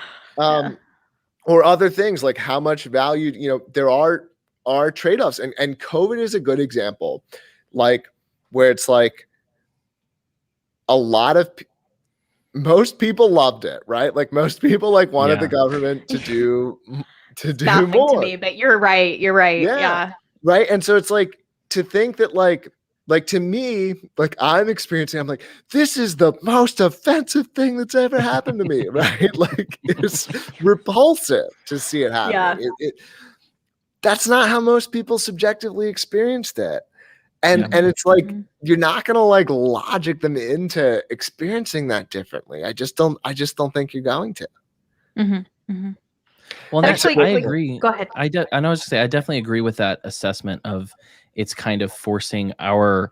Or other things like how much value, you know, there are trade-offs, and COVID is a good example, like where it's like a lot of most people loved it, right? Like most people like wanted the government to do more. To me, but you're right. Yeah. Right. And so it's like to think that like to me, like I'm experiencing, I'm like, this is the most offensive thing that's ever happened to me, right? Like it's repulsive to see it happen. Yeah. That's not how most people subjectively experienced it. And it's like, you're not going to like logic them into experiencing that differently. I just don't think you're going to. Well, actually, I agree. Go ahead. I was just say I definitely agree with that assessment of it's kind of forcing our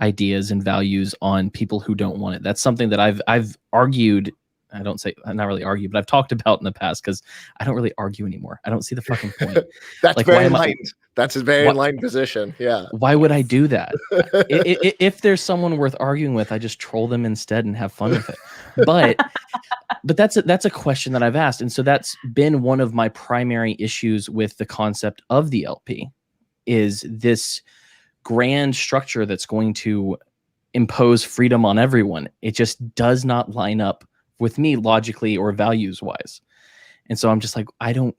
ideas and values on people who don't want it. That's something that I've argued. I don't say not really argue, but I've talked about in the past because I don't really argue anymore. I don't see the fucking point. That's like, very enlightened. That's a very enlightened position. Yeah. Why would I do that? If there's someone worth arguing with, I just troll them instead and have fun with it. But that's a question that I've asked, and so that's been one of my primary issues with the concept of the LP, is this grand structure that's going to impose freedom on everyone. It just does not line up with me logically or values wise, and so I'm just like, I don't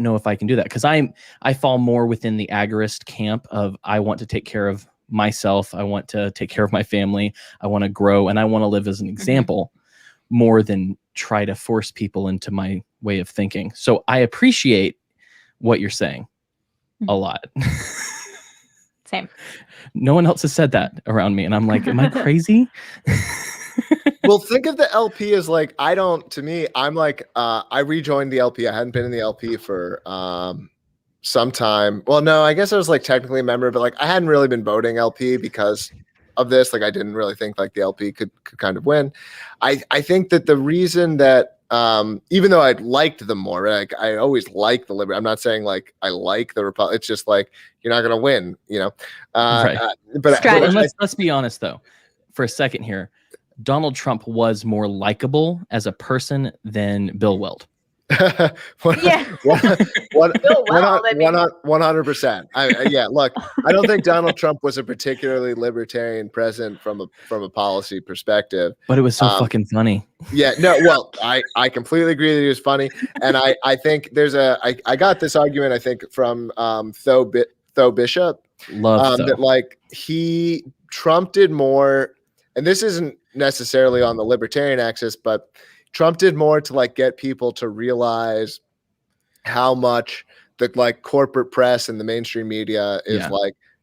know if I can do that, because I fall more within the agorist camp of I want to take care of myself, I want to take care of my family, I want to grow, and I want to live as an example more than try to force people into my way of thinking. So I appreciate what you're saying a lot. Same. No one else has said that around me, and I'm like, am I crazy? Well, think of the LP as like, I'm like, I rejoined the LP. I hadn't been in the LP for some time. Well, no, I guess I was like technically a member, but like I hadn't really been voting LP because of this. Like I didn't really think like the LP could kind of win. I think that the reason that even though I liked them more, like I always like the Liberty. I'm not saying like I like the Republic. It's just like you're not going to win, you know. Right. But let's be honest though, for a second here. Donald Trump was more likable as a person than Bill Weld. Yeah. 100%. Yeah, look, I don't think Donald Trump was a particularly libertarian president from a policy perspective. But it was so fucking funny. Yeah, no, well, I completely agree that he was funny. And I think I got this argument, I think, from Tho Bishop. Love that like Trump did more, and this isn't necessarily on the libertarian axis, but Trump did more to like get people to realize how much the like corporate press and the mainstream media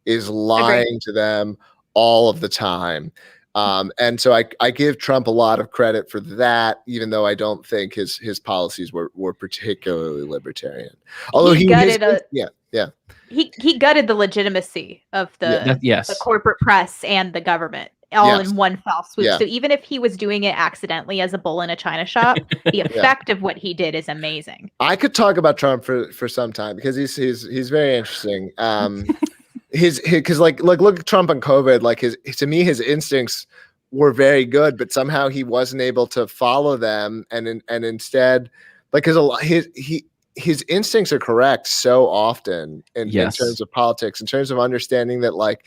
is lying to them all of the time. And so I give Trump a lot of credit for that, even though I don't think his policies were particularly libertarian. Although he gutted he gutted the legitimacy of the corporate press and the government all in one fell swoop. So even if he was doing it accidentally as a bull in a china shop, the effect of what he did is amazing. I could talk about Trump for some time because he's very interesting. Because like look at Trump on COVID. Like to me his instincts were very good, but somehow he wasn't able to follow them, and instead, like, because his instincts are correct so often in terms of politics, in terms of understanding that, like,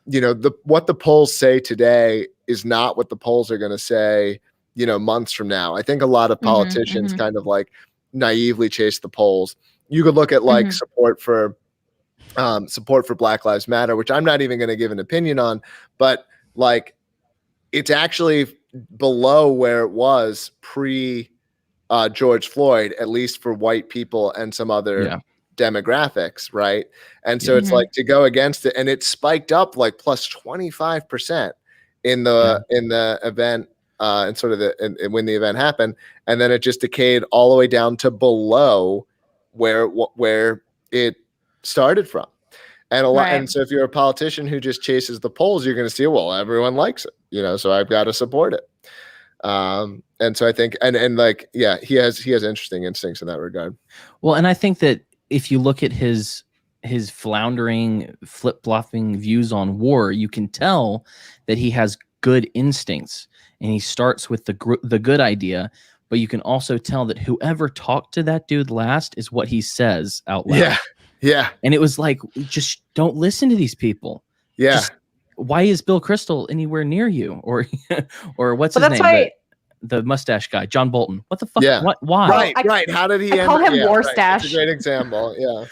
you know, what the polls say today is not what the polls are going to say, you know, months from now. I think a lot of politicians kind of like naively chase the polls. You could look at like support for Black Lives Matter, which I'm not even going to give an opinion on, but like it's actually below where it was pre George Floyd, at least for white people and some other demographics, right? And so it's like to go against it, and it spiked up like plus 25% in the event, and sort of when the event happened, and then it just decayed all the way down to below where it started from. And a lot, and so if you're a politician who just chases the polls, you're going to see, well, everyone likes it, you know, so I've got to support it. And so I think, and like, yeah, he has interesting instincts in that regard. Well, and I think that if you look at his floundering, flip-flopping views on war, you can tell that he has good instincts, and he starts with the good idea. But you can also tell that whoever talked to that dude last is what he says out loud. Yeah. Yeah. And it was like, just don't listen to these people. Yeah. Just, why is Bill Kristol anywhere near you? Or what's his name? The mustache guy, John Bolton. What the fuck? Yeah. What? Why? Right. How did he call him War Stash? That's a great example. Yeah.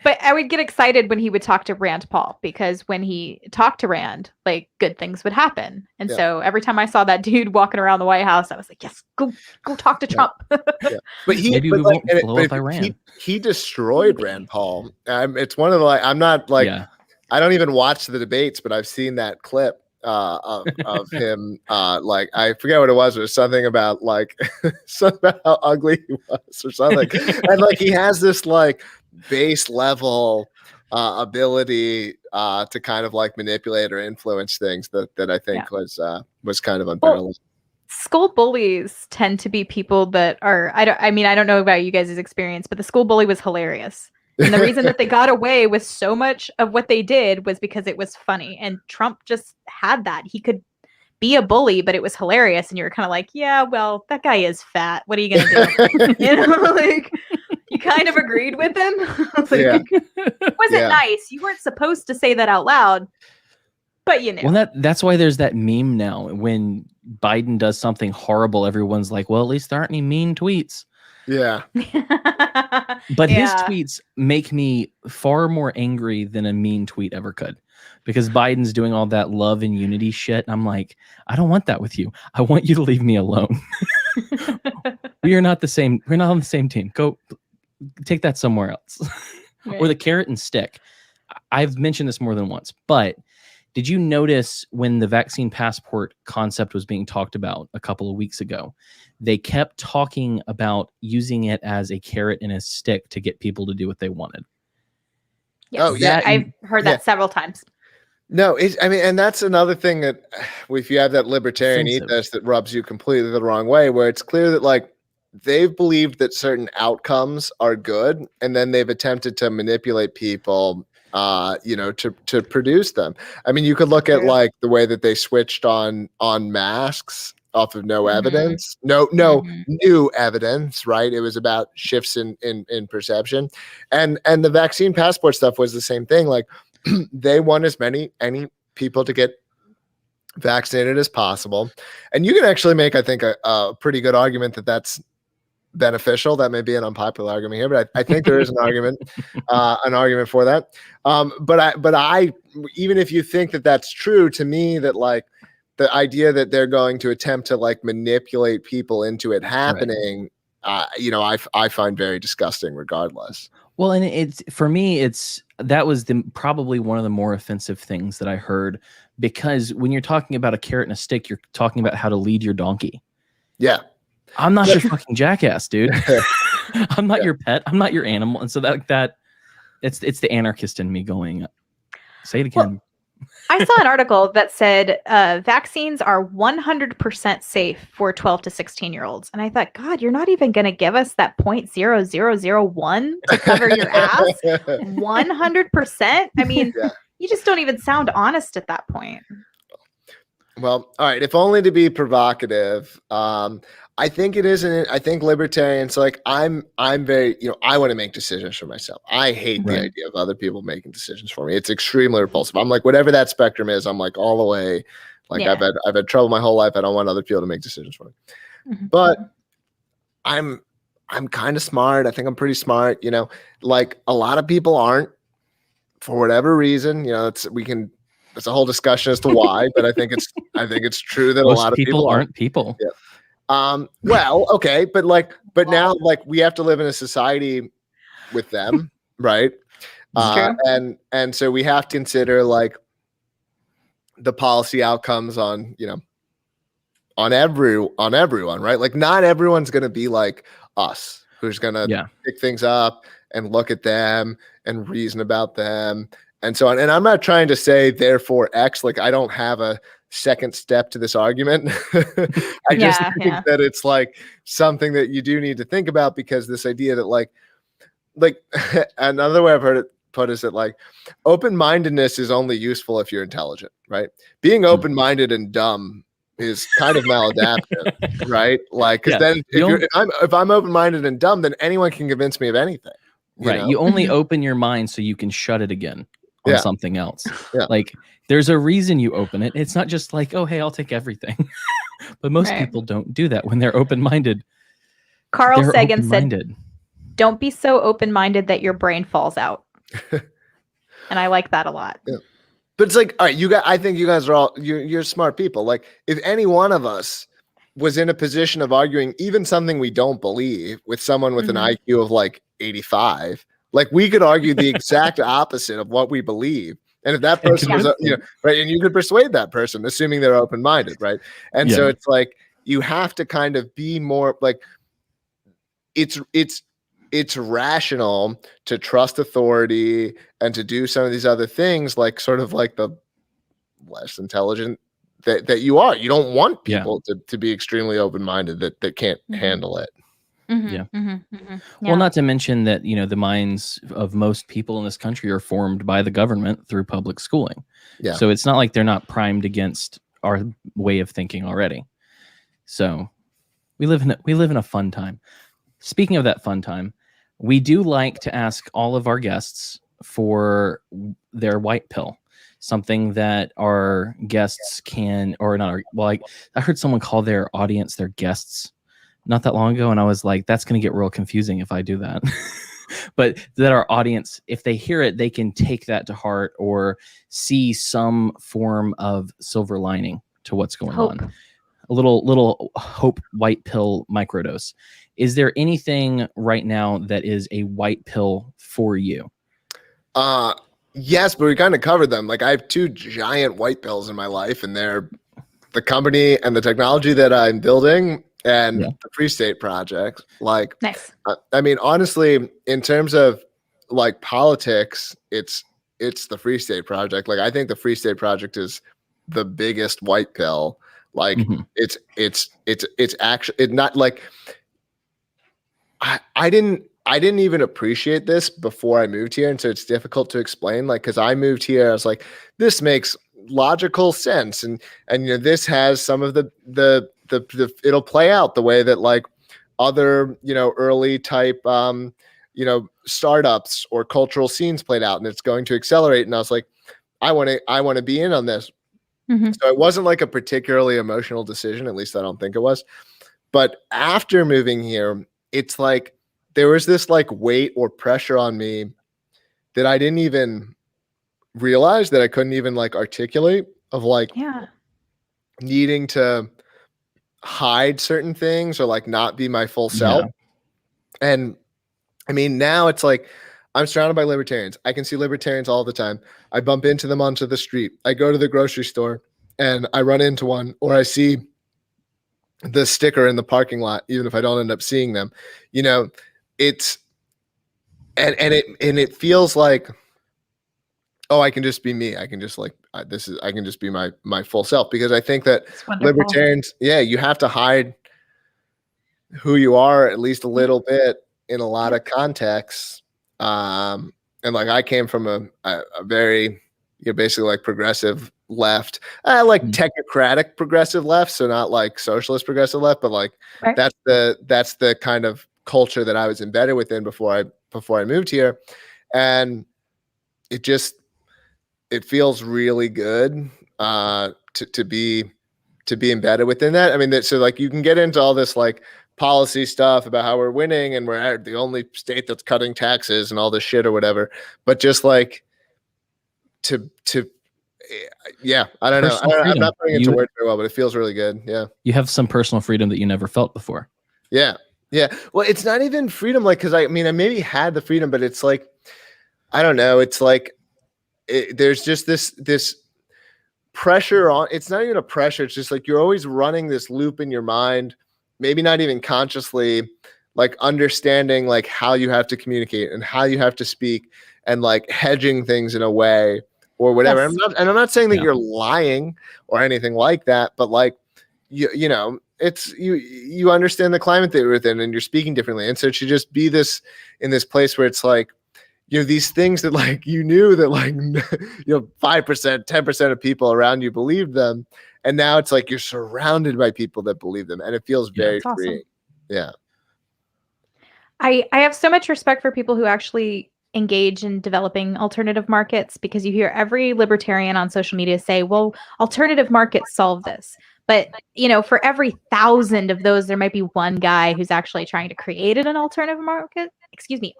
But I would get excited when he would talk to Rand Paul, because when he talked to Rand, like, good things would happen. And so every time I saw that dude walking around the White House, I was like, yes, go talk to Trump. But maybe we won't blow up Iran. He destroyed Rand Paul. It's one of the, like, I'm not like, I don't even watch the debates, but I've seen that clip of him. Like, I forget what it was. It was something about like something about how ugly he was or something. And like he has this like base level ability to kind of like manipulate or influence things that I think was kind of unparalleled. Well, school bullies tend to be people that are, I don't know about you guys' experience, but the school bully was hilarious. And the reason that they got away with so much of what they did was because it was funny. And Trump just had that. He could be a bully, but it was hilarious. And you were kind of like, yeah, well, that guy is fat. What are you going to do? You know, like, you kind of agreed with him. Like, it wasn't nice. You weren't supposed to say that out loud, but you know. Well, that's why there's that meme now. When Biden does something horrible, everyone's like, well, at least there aren't any mean tweets. Yeah. But his tweets make me far more angry than a mean tweet ever could, because Biden's doing all that love and unity shit. And I'm like, I don't want that with you. I want you to leave me alone. We are not the same. We're not on the same team. Go take that somewhere else. Right. Or the carrot and stick. I've mentioned this more than once, but did you notice when the vaccine passport concept was being talked about a couple of weeks ago, they kept talking about using it as a carrot and a stick to get people to do what they wanted? Yes. Oh, yeah. I've heard that several times. No, and that's another thing that if you have that libertarian ethos that rubs you completely the wrong way, where it's clear that like they've believed that certain outcomes are good, and then they've attempted to manipulate people to produce them. I mean, you could look at like the way that they switched on masks no evidence, no new evidence, right? It was about shifts in perception, and the vaccine passport stuff was the same thing. Like they want as many people to get vaccinated as possible, and you can actually make, I think, a pretty good argument that that's beneficial. That may be an unpopular argument here, but I think there is an argument for that. But I even if you think that that's true, to me, that like the idea that they're going to attempt to like manipulate people into it happening, I find very disgusting regardless. Well, and it's, for me, that was probably one of the more offensive things that I heard, because when you're talking about a carrot and a stick, you're talking about how to lead your donkey. Yeah. I'm not your fucking jackass, dude. I'm not your pet. I'm not your animal. And so it's the anarchist in me going, say it again. Well, I saw an article that said vaccines are 100% safe for 12 to 16-year-olds. And I thought, God, you're not even going to give us that 0.0001 to cover your ass? 100%? I mean, you just don't even sound honest at that point. Well, all right. If only to be provocative, I think it isn't. I think libertarians, like I'm very, I want to make decisions for myself. I hate the idea of other people making decisions for me. It's extremely repulsive. I'm like, whatever that spectrum is, I'm like all the way. Like I've had trouble my whole life. I don't want other people to make decisions for me. But I'm kind of smart. I think I'm pretty smart. Like a lot of people aren't, for whatever reason. It's a whole discussion as to why, but I think it's true that most a lot of people aren't people. Yeah. Well, okay, but now like we have to live in a society with them, right? And so we have to consider like the policy outcomes on everyone, right? Like not everyone's going to be like us, who's going to pick things up and look at them and reason about them and so on. And I'm not trying to say therefore X, like I don't have a second step to this argument. I just think that it's like something that you do need to think about, because this idea that like another way I've heard it put is that like open-mindedness is only useful if you're intelligent, right? Being open-minded and dumb is kind of maladaptive, right? Like, because then if I'm open-minded and dumb, then anyone can convince me of anything. You only open your mind so you can shut it again on something else. Like there's a reason you open it. It's not just like, oh, hey, I'll take everything. But most people don't do that when they're open-minded. Carl Sagan said, don't be so open-minded that your brain falls out. And I like that a lot. Yeah. But it's like, all right, I think you guys are all, you're smart people. Like if any one of us was in a position of arguing even something we don't believe with someone with an IQ of like 85, like we could argue the exact opposite of what we believe. And if that person was, right, and you could persuade that person, assuming they're open-minded, right? And so it's like you have to kind of be more like it's rational to trust authority and to do some of these other things, like sort of like the less intelligent that you are. You don't want people to be extremely open-minded that can't handle it. Well, not to mention that, the minds of most people in this country are formed by the government through public schooling. Yeah. So it's not like they're not primed against our way of thinking already. So we live in a fun time. Speaking of that fun time, we do like to ask all of our guests for their white pill, something that our guests can, or not. Well, I heard someone call their audience their guests not that long ago, and I was like, that's going to get real confusing if I do that. But that our audience, if they hear it, they can take that to heart or see some form of silver lining to what's going on. A little hope white pill microdose. Is there anything right now that is a white pill for you? Yes, but we kind of covered them. Like I have two giant white pills in my life, and they're the company and the technology that I'm building and the Free State Project. Like, nice. I mean, honestly, in terms of like politics, it's the Free State Project. Like, I think the Free State Project is the biggest white pill. Like, it's actually, it's not like, I didn't even appreciate this before I moved here. And so it's difficult to explain, like, cause I moved here, I was like, this makes logical sense. And this has some of the it'll play out the way that like other, early type, startups or cultural scenes played out, and it's going to accelerate. And I was like, I want to be in on this. Mhm. So it wasn't like a particularly emotional decision, at least I don't think it was. But after moving here, it's like there was this like weight or pressure on me that I didn't even realize, that I couldn't even like articulate, of like Yeah. needing to hide certain things or like not be my full self. And I mean, now it's like I'm surrounded by libertarians. I can see libertarians all the time. I bump into them onto the street. I go to the grocery store and I run into one, or I see the sticker in the parking lot, even if I don't end up seeing them. It's and it feels like, oh, I can just be me. I can just like I can just be my full self, because I think that It's wonderful. libertarians, you have to hide who you are at least a little bit in a lot of contexts. And like I came from a very, basically like progressive left, like technocratic progressive left, so not like socialist progressive left, but like Right. that's the kind of culture that I was embedded within before I moved here. And it feels really good to be embedded within that. I mean, so like you can get into all this like policy stuff about how we're winning and we're the only state that's cutting taxes and all this shit or whatever, but just like to I don't know. I'm not putting it into words very well, but it feels really good. Yeah. You have some personal freedom that you never felt before. Yeah. Yeah. Well, it's not even freedom, like, because I mean, I maybe had the freedom, but it's like, I don't know. It's like there's just this pressure on. It's not even a pressure. It's just like you're always running this loop in your mind, maybe not even consciously, like understanding like how you have to communicate and how you have to speak, and like hedging things in a way or whatever. Yes. I'm not saying that you're lying or anything like that, but like you know, it's you understand the climate that you're within and you're speaking differently. And so it should just be this in this place where it's like, these things that like you knew that like 5%, 10% of people around you believed them, and now it's like you're surrounded by people that believe them, and it feels very freeing. Yeah. I have so much respect for people who actually engage in developing alternative markets, because you hear every libertarian on social media say, well, alternative markets solve this. But, for every 1,000 of those, there might be one guy who's actually trying to create an alternative market.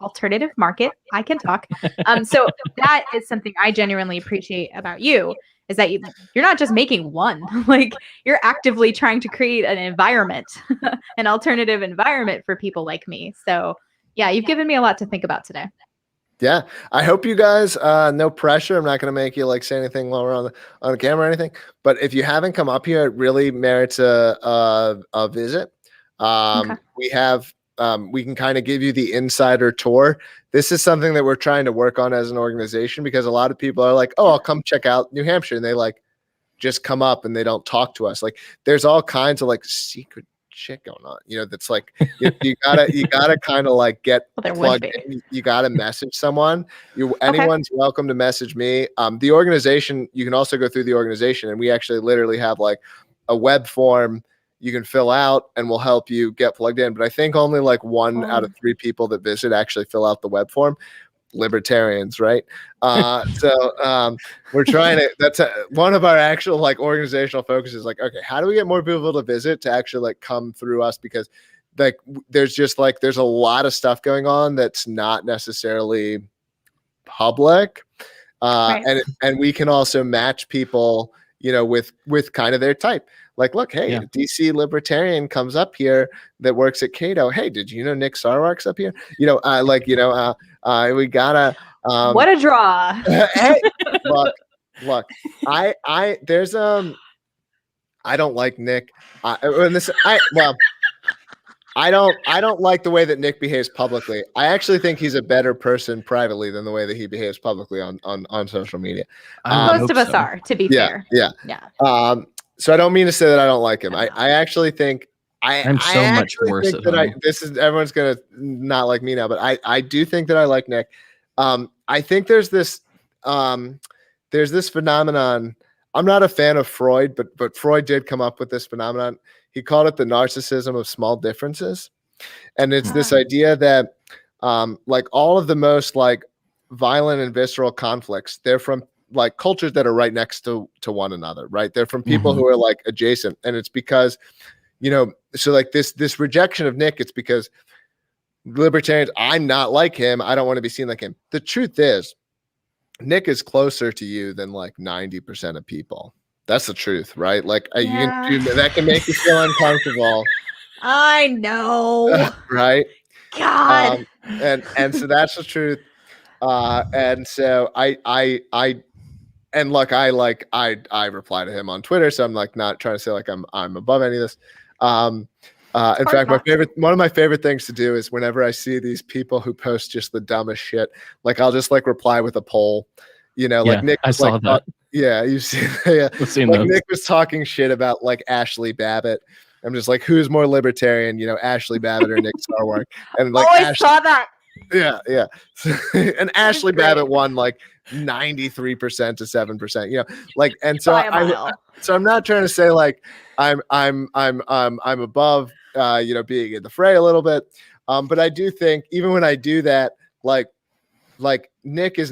Alternative market. I can talk. So that is something I genuinely appreciate about you, is that you're not just making one, like you're actively trying to create an environment, an alternative environment for people like me. So yeah, you've given me a lot to think about today. Yeah, I hope you guys, no pressure. I'm not going to make you like say anything while we're on the camera or anything. But if you haven't come up here, it really merits a visit. Okay. We have, we can kind of give you the insider tour. This is something that we're trying to work on as an organization, because a lot of people are like, oh, I'll come check out New Hampshire, and they like just come up and they don't talk to us. Like there's all kinds of like secret shit going on, that's like you gotta kind of like get plugged in. You gotta message someone. Anyone's welcome to message me. The organization, you can also go through the organization, and we actually literally have like a web form you can fill out, and we'll help you get plugged in. But I think only like 1 out of 3 people that visit actually fill out the web form. Libertarians, right? So we're trying to, that's one of our actual like organizational focuses, like, okay, how do we get more people to visit to actually like come through us? Because like there's a lot of stuff going on that's not necessarily public, right. and we can also match people, with kind of their type. Like, look, hey, a DC libertarian comes up here that works at Cato. Hey, did you know Nick Sarwark's up here? We gotta. What a draw! Hey, look. There's I don't like Nick. I don't like the way that Nick behaves publicly. I actually think he's a better person privately than the way that he behaves publicly on social media. Most of us are, to be fair. Yeah. So I don't mean to say that I don't like him. I actually think I'm so much worse at home. Everyone's gonna not like me now, but I do think that I like Nick. I think there's this phenomenon I'm not a fan of Freud, but Freud did come up with this phenomenon. He called it the narcissism of small differences. And it's this idea that like all of the most like violent and visceral conflicts, they're from like cultures that are right next to one another, right? They're from people who are like adjacent. And it's because, you know, so like this rejection of Nick, it's because libertarians, I'm not like him. I don't want to be seen like him. The truth is, Nick is closer to you than like 90% of people. That's the truth, right? Like that can make you feel uncomfortable. I know. Right? God. And so that's the truth. And so I reply to him on Twitter, so I'm like not trying to say like I'm above any of this. In fact, one of my favorite things to do is whenever I see these people who post just the dumbest shit, like I'll just like reply with a poll, you know, like Nick. I saw that. Yeah, you see, yeah. Like Nick was talking shit about like Ashley Babbitt. I'm just like, who's more libertarian, you know, Ashley Babbitt or Nick Sarwark? And like, I saw that. Yeah. And Ashley Babbitt won like 93% to 7%, you know, like, and so I'm not trying to say like I'm above, you know, being in the fray a little bit. But I do think even when I do that, like Nick he's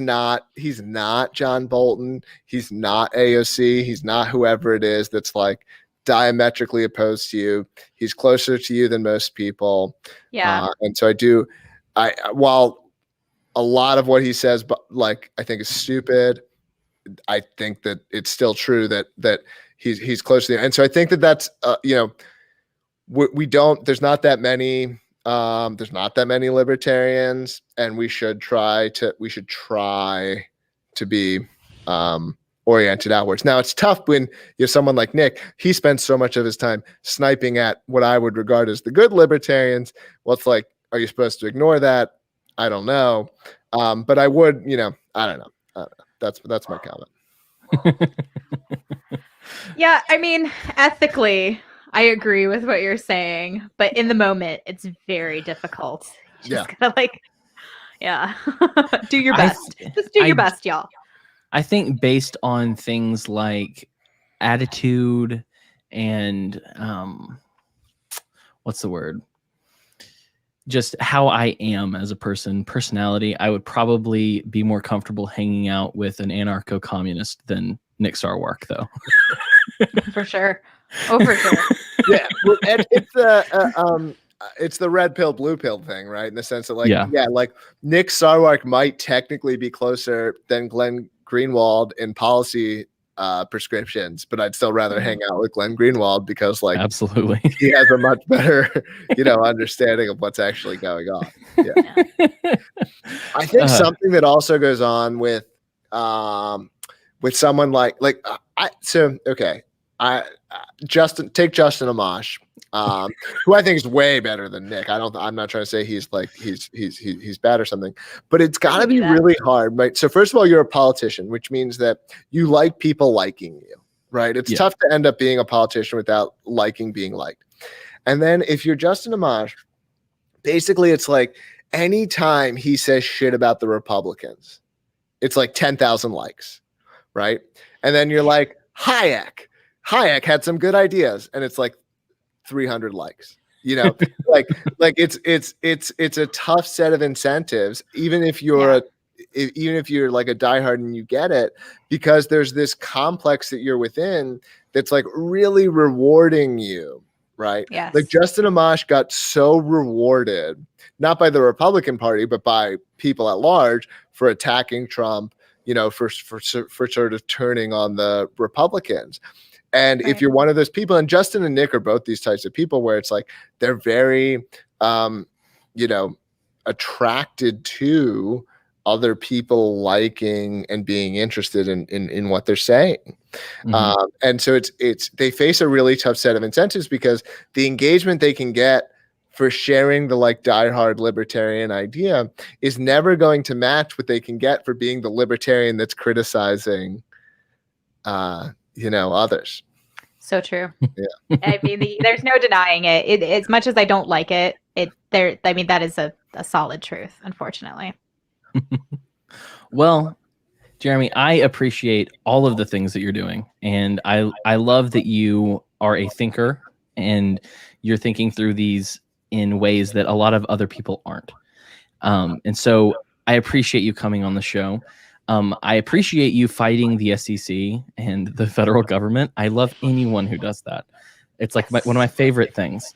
not John Bolton. He's not AOC. He's not whoever it is that's like diametrically opposed to you. He's closer to you than most people. Yeah. And so while a lot of what he says, but like, I think is stupid, I think that it's still true that he's close to you. And so I think that you know, there's not that many libertarians, and we should try to be oriented outwards. Now it's tough when you're someone like Nick. He spends so much of his time sniping at what I would regard as the good libertarians. Well, it's like, are you supposed to ignore that? I don't know. But I would, you know, I don't know. That's my comment. Yeah, I mean, ethically, I agree with what you're saying, but in the moment, it's very difficult. Just gotta like, do your best. Just do your best, y'all. I think based on things like attitude and what's the word? Just how I am as a personality, I would probably be more comfortable hanging out with an anarcho-communist than Nick Sarwark, though. For sure. Oh, for sure. Yeah, well, it's the red pill, blue pill thing, right? In the sense that, like, like Nick Sarwark might technically be closer than Glenn Greenwald in policy prescriptions, but I'd still rather hang out with Glenn Greenwald because, like, absolutely, he has a much better, you know, understanding of what's actually going on. Yeah, I think something that also goes on with someone Justin Amash, who I think is way better than Nick. I'm not trying to say he's bad or something, but it's got to be really hard, right? So first of all, you're a politician, which means that you like people liking you, right? It's tough to end up being a politician without liking being liked. And then if you're Justin Amash, basically it's like anytime he says shit about the Republicans, it's like 10,000 likes, right? And then you're like, Hayek had some good ideas, and it's like 300 likes, you know, like it's a tough set of incentives, even if you're like a diehard and you get it, because there's this complex that you're within that's like really rewarding you, right? Yes. Like Justin Amash got so rewarded, not by the Republican Party, but by people at large for attacking Trump, you know, for sort of turning on the Republicans. And if you're one of those people, and Justin and Nick are both these types of people where it's like they're very, you know, attracted to other people liking and being interested in what they're saying. Mm-hmm. And so they face a really tough set of incentives because the engagement they can get for sharing the like diehard libertarian idea is never going to match what they can get for being the libertarian that's criticizing you know, others. So true. Yeah. I mean, there's no denying it. As much as I don't like it, I mean, that is a solid truth, unfortunately. Well, Jeremy, I appreciate all of the things that you're doing, and I love that you are a thinker and you're thinking through these in ways that a lot of other people aren't. And so I appreciate you coming on the show. I appreciate you fighting the SEC and the federal government. I love anyone who does that. It's like one of my favorite things.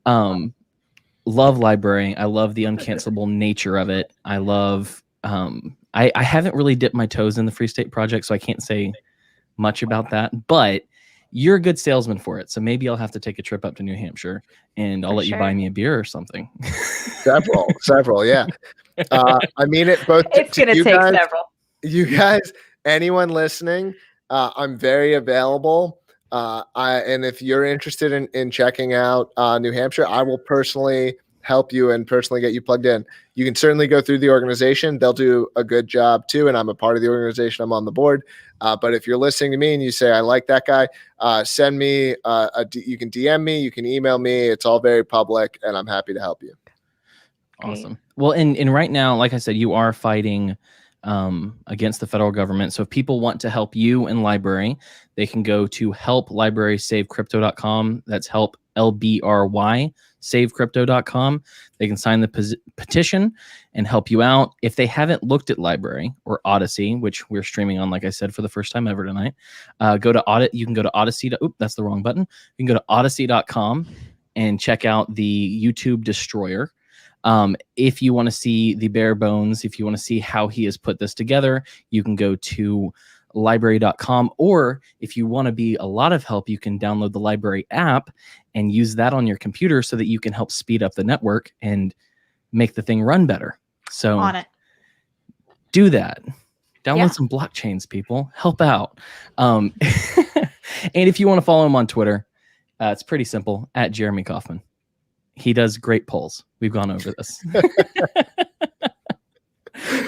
Love LBRY. I love the uncancelable nature of it. I love. I haven't really dipped my toes in the Free State Project, so I can't say much about that. But you're a good salesman for it, so maybe I'll have to take a trip up to New Hampshire, and I'll let you buy me a beer or something. Several, yeah. I mean it both. It's gonna take several. You guys, anyone listening, I'm very available. And if you're interested in checking out New Hampshire, I will personally help you and personally get you plugged in. You can certainly go through the organization. They'll do a good job too. And I'm a part of the organization. I'm on the board. But if you're listening to me and you say, I like that guy, send me, you can DM me, you can email me. It's all very public and I'm happy to help you. Awesome. Well, and right now, like I said, you are fighting against the federal government. So if people want to help you in LBRY, they can go to helplbrysavecrypto.com. That's help LBRY savecrypto.com. They can sign the petition and help you out. If they haven't looked at LBRY or Odysee, which we're streaming on, like I said, for the first time ever tonight, go to You can go to Odysee. That's the wrong button. You can go to Odysee.com and check out the YouTube Destroyer. If you want to see the bare bones, if you want to see how he has put this together, you can go to LBRY.com, or if you want to be a lot of help, you can download the LBRY app and use that on your computer so that you can help speed up the network and make the thing run better. So on it. Do that. Download some blockchains, people. Help out. And if you want to follow him on Twitter, it's pretty simple, at Jeremy Kauffman. He does great polls. We've gone over this.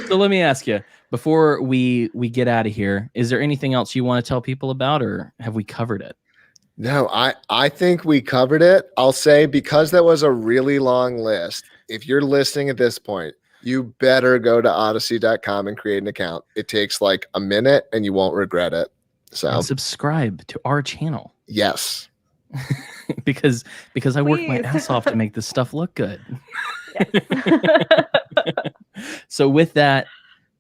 So let me ask you, before we get out of here, is there anything else you want to tell people about, or have we covered it? No, I think we covered it. I'll say, because that was a really long list, if you're listening at this point, you better go to Odysee.com and create an account. It takes like a minute and you won't regret it. So and subscribe to our channel. Yes. because I work my ass off to make this stuff look good. So with that,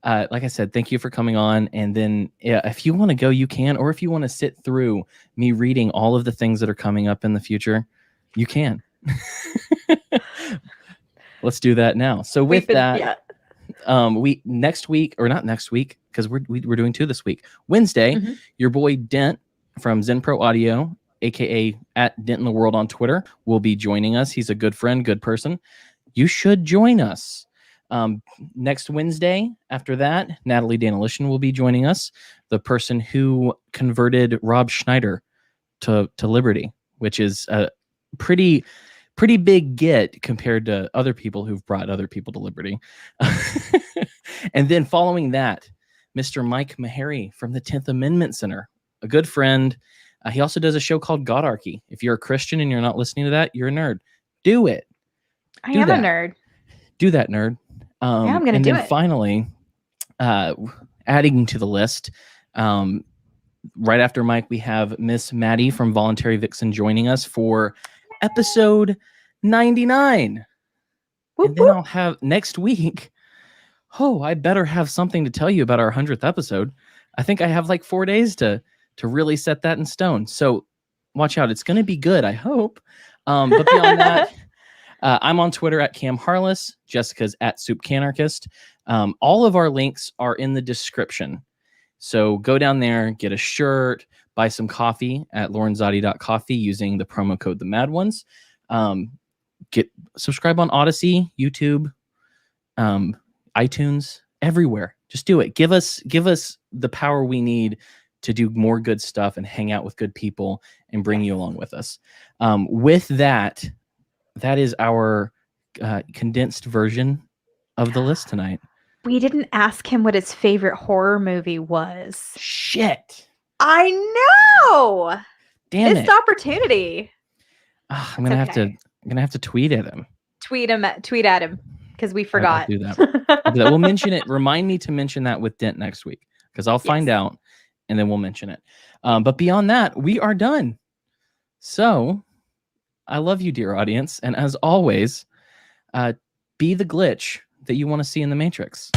like I said, thank you for coming on. And then if you want to go, you can, or if you want to sit through me reading all of the things that are coming up in the future, you can. Let's do that now. So with that, we next week, or not next week, because we're doing 2 this week. Wednesday, your boy Dent from Zen Pro Audio, aka at Dent in the World on Twitter, will be joining us. He's a good friend, good person. You should join us. Next Wednesday, after that, Natalie Danilician will be joining us, the person who converted Rob Schneider to Liberty, which is a pretty big get compared to other people who've brought other people to Liberty. And then following that, Mr. Mike Meharry from the 10th Amendment Center, a good friend. He also does a show called Godarchy. If you're a Christian and you're not listening to that, you're a nerd. Do it. I am a nerd. Do that, nerd. I'm going to do it. And then finally, adding to the list, right after Mike, we have Miss Maddie from Voluntary Vixen joining us for episode 99. And then I'll have next week. Oh, I better have something to tell you about our 100th episode. I think I have like 4 days to really set that in stone. So watch out. It's going to be good, I hope. But beyond that, I'm on Twitter at Cam Harless. Jessica's at SoupCanarchist. All of our links are in the description. So go down there, get a shirt, buy some coffee at lorenzati.coffee using the promo code TheMadOnes. Subscribe on Odysee, YouTube, iTunes, everywhere. Just do it. Give us the power we need to do more good stuff and hang out with good people and bring you along with us. With that is our condensed version of the list tonight. We didn't ask him what his favorite horror movie was. Shit. I know. Damn it. Missed opportunity. I'm gonna have to tweet at him. Tweet at him because we forgot. I'll do that. We'll mention it. Remind me to mention that with Dent next week, because I'll find Yes. out and then we'll mention it. But beyond that, we are done. So I love you, dear audience. And as always, be the glitch that you want to see in the Matrix.